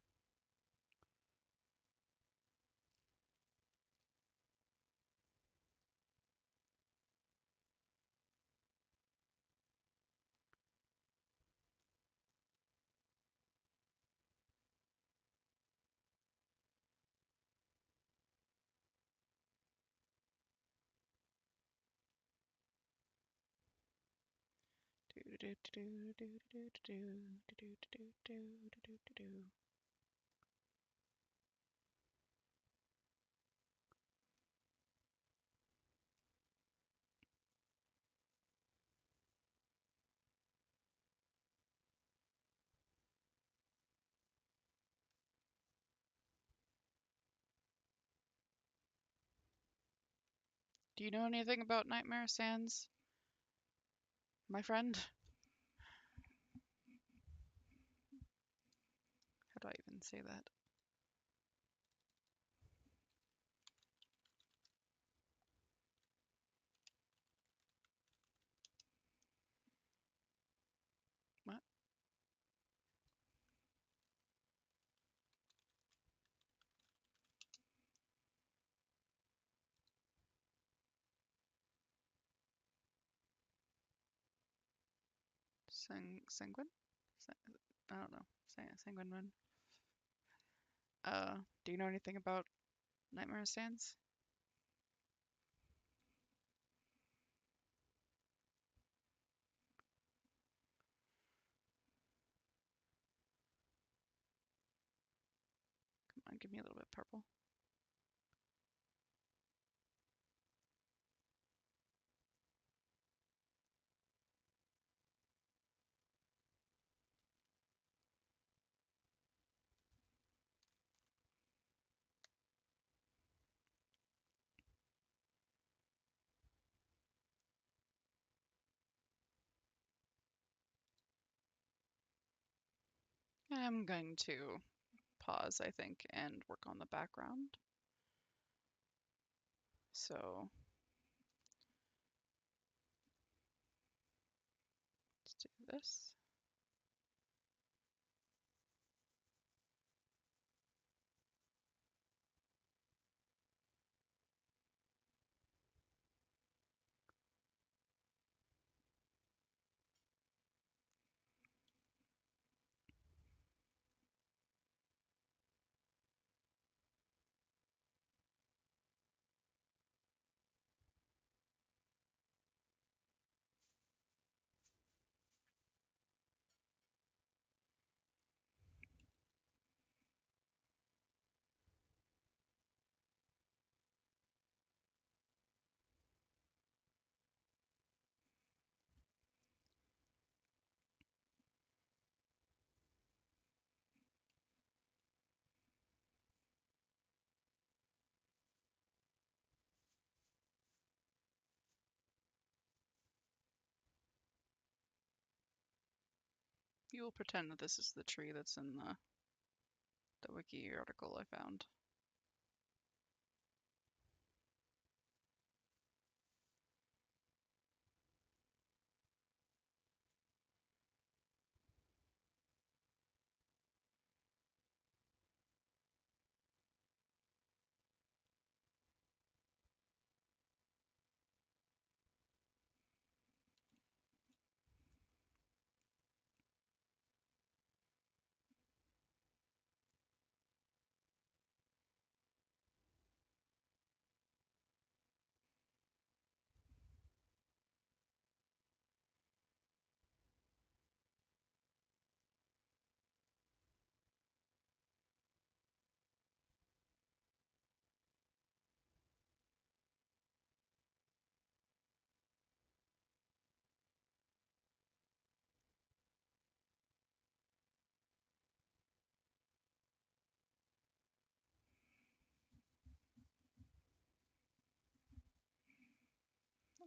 Do you know anything about Nightmare Sands, my friend? How do I even say that? What? Sanguine? I don't know. Sanguine Moon. Do you know anything about Nightmare Sands? Come on, give me a little bit purple. I'm going to pause, I think, and work on the background. So let's do this. You will pretend that this is the tree that's in the wiki article I found.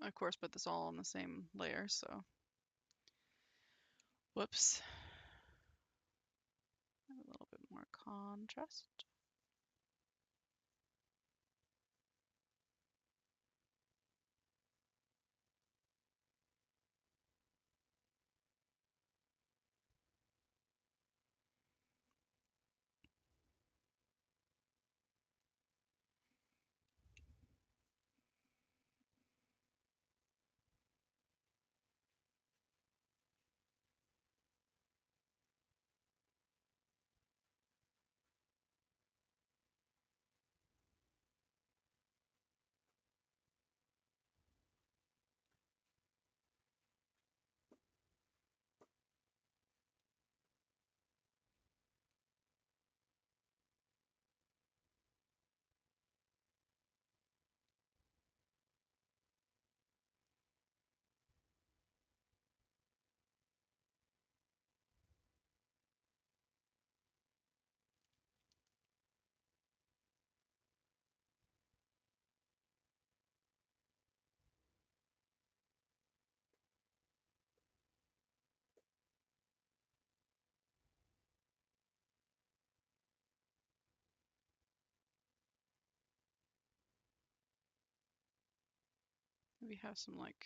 of course, put this all on the same layer, so whoops. A little bit more contrast. Maybe have some like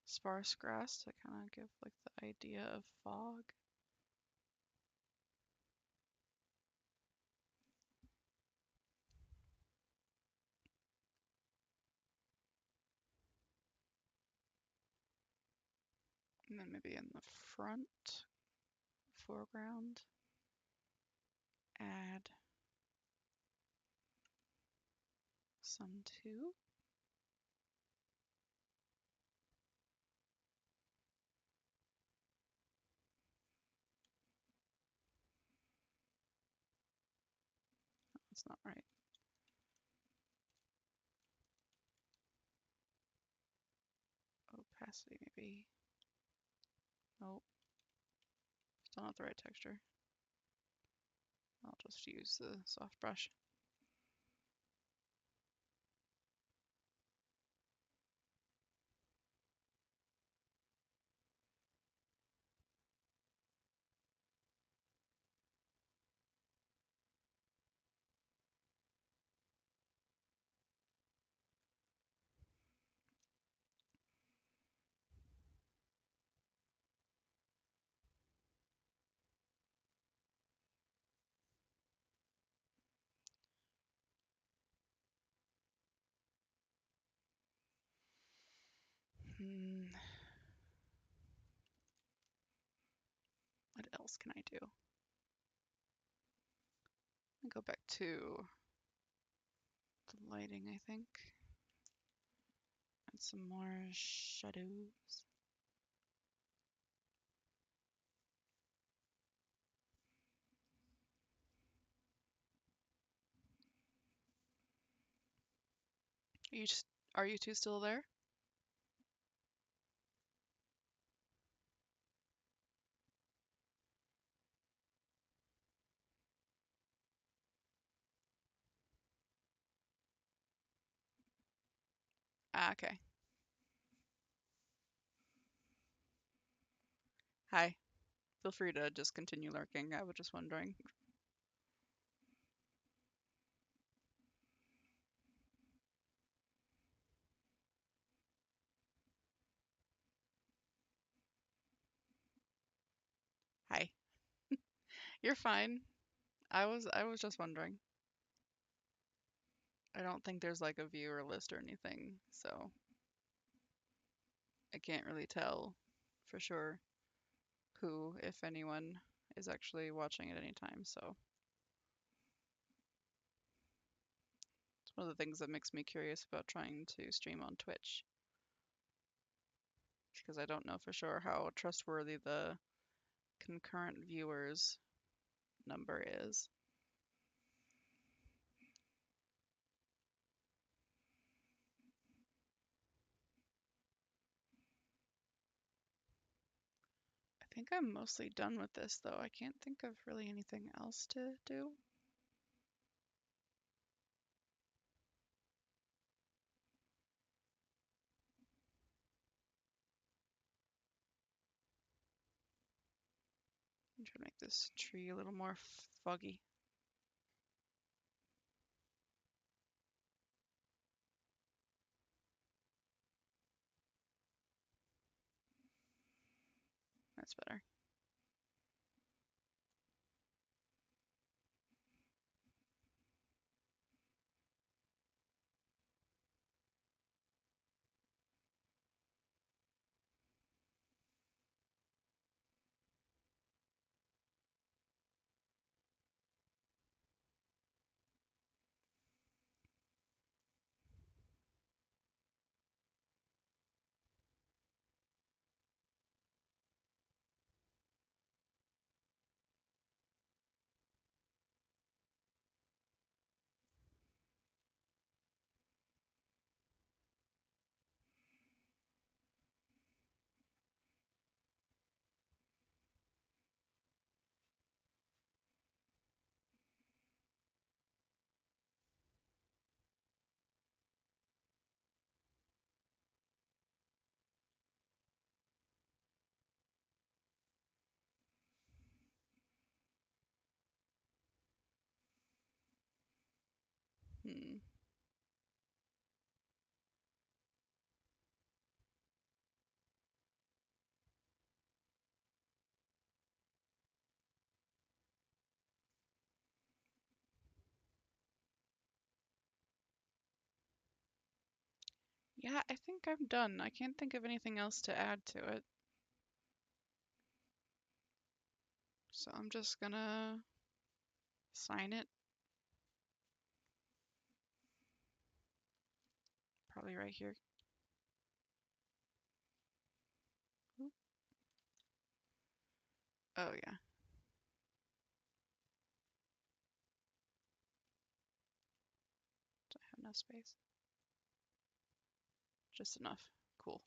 sparse grass to kind of give like the idea of fog. And then maybe in the front foreground, add some too. That's not right. Opacity maybe. Nope. Still not the right texture. I'll just use the soft brush. What else can I do? I'll go back to the lighting, I think. And some more shadows. Are you two still there? Ah, okay. Hi. Feel free to just continue lurking. I was just wondering. Hi. You're fine. I was just wondering. I don't think there's like a viewer list or anything, so I can't really tell for sure who, if anyone, is actually watching at any time. So it's one of the things that makes me curious about trying to stream on Twitch, because I don't know for sure how trustworthy the concurrent viewers number is. I think I'm mostly done with this though. I can't think of really anything else to do. Try to make this tree a little more foggy. That's better. Hmm. Yeah, I think I'm done. I can't think of anything else to add to it. So I'm just gonna sign it. Probably right here. Oop. Oh yeah, I have enough space. Just enough. Cool.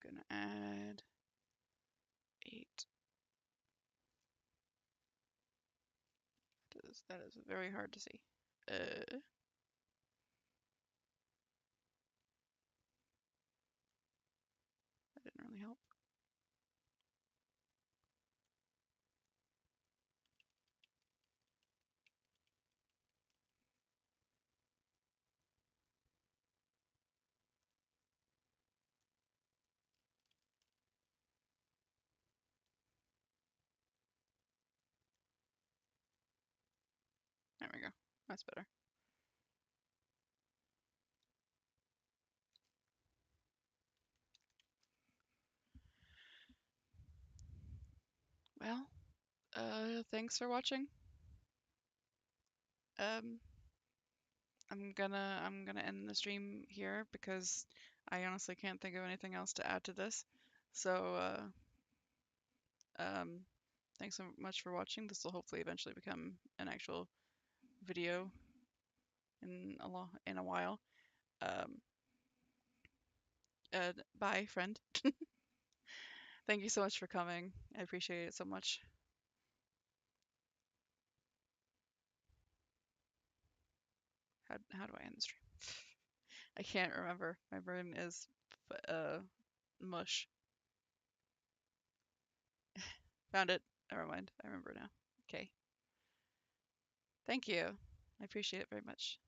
Gonna add 8. That is very hard to see. That didn't really help. There we go. That's better. Well, thanks for watching. Um, I'm gonna end the stream here because I honestly can't think of anything else to add to this. So, thanks so much for watching. This will hopefully eventually become an actual video in a while. Um, bye, friend. Thank you so much for coming. I appreciate it so much. How do I end the stream? I can't remember. My brain is mush. Found it. Never mind. I remember now. Okay. Thank you. I appreciate it very much.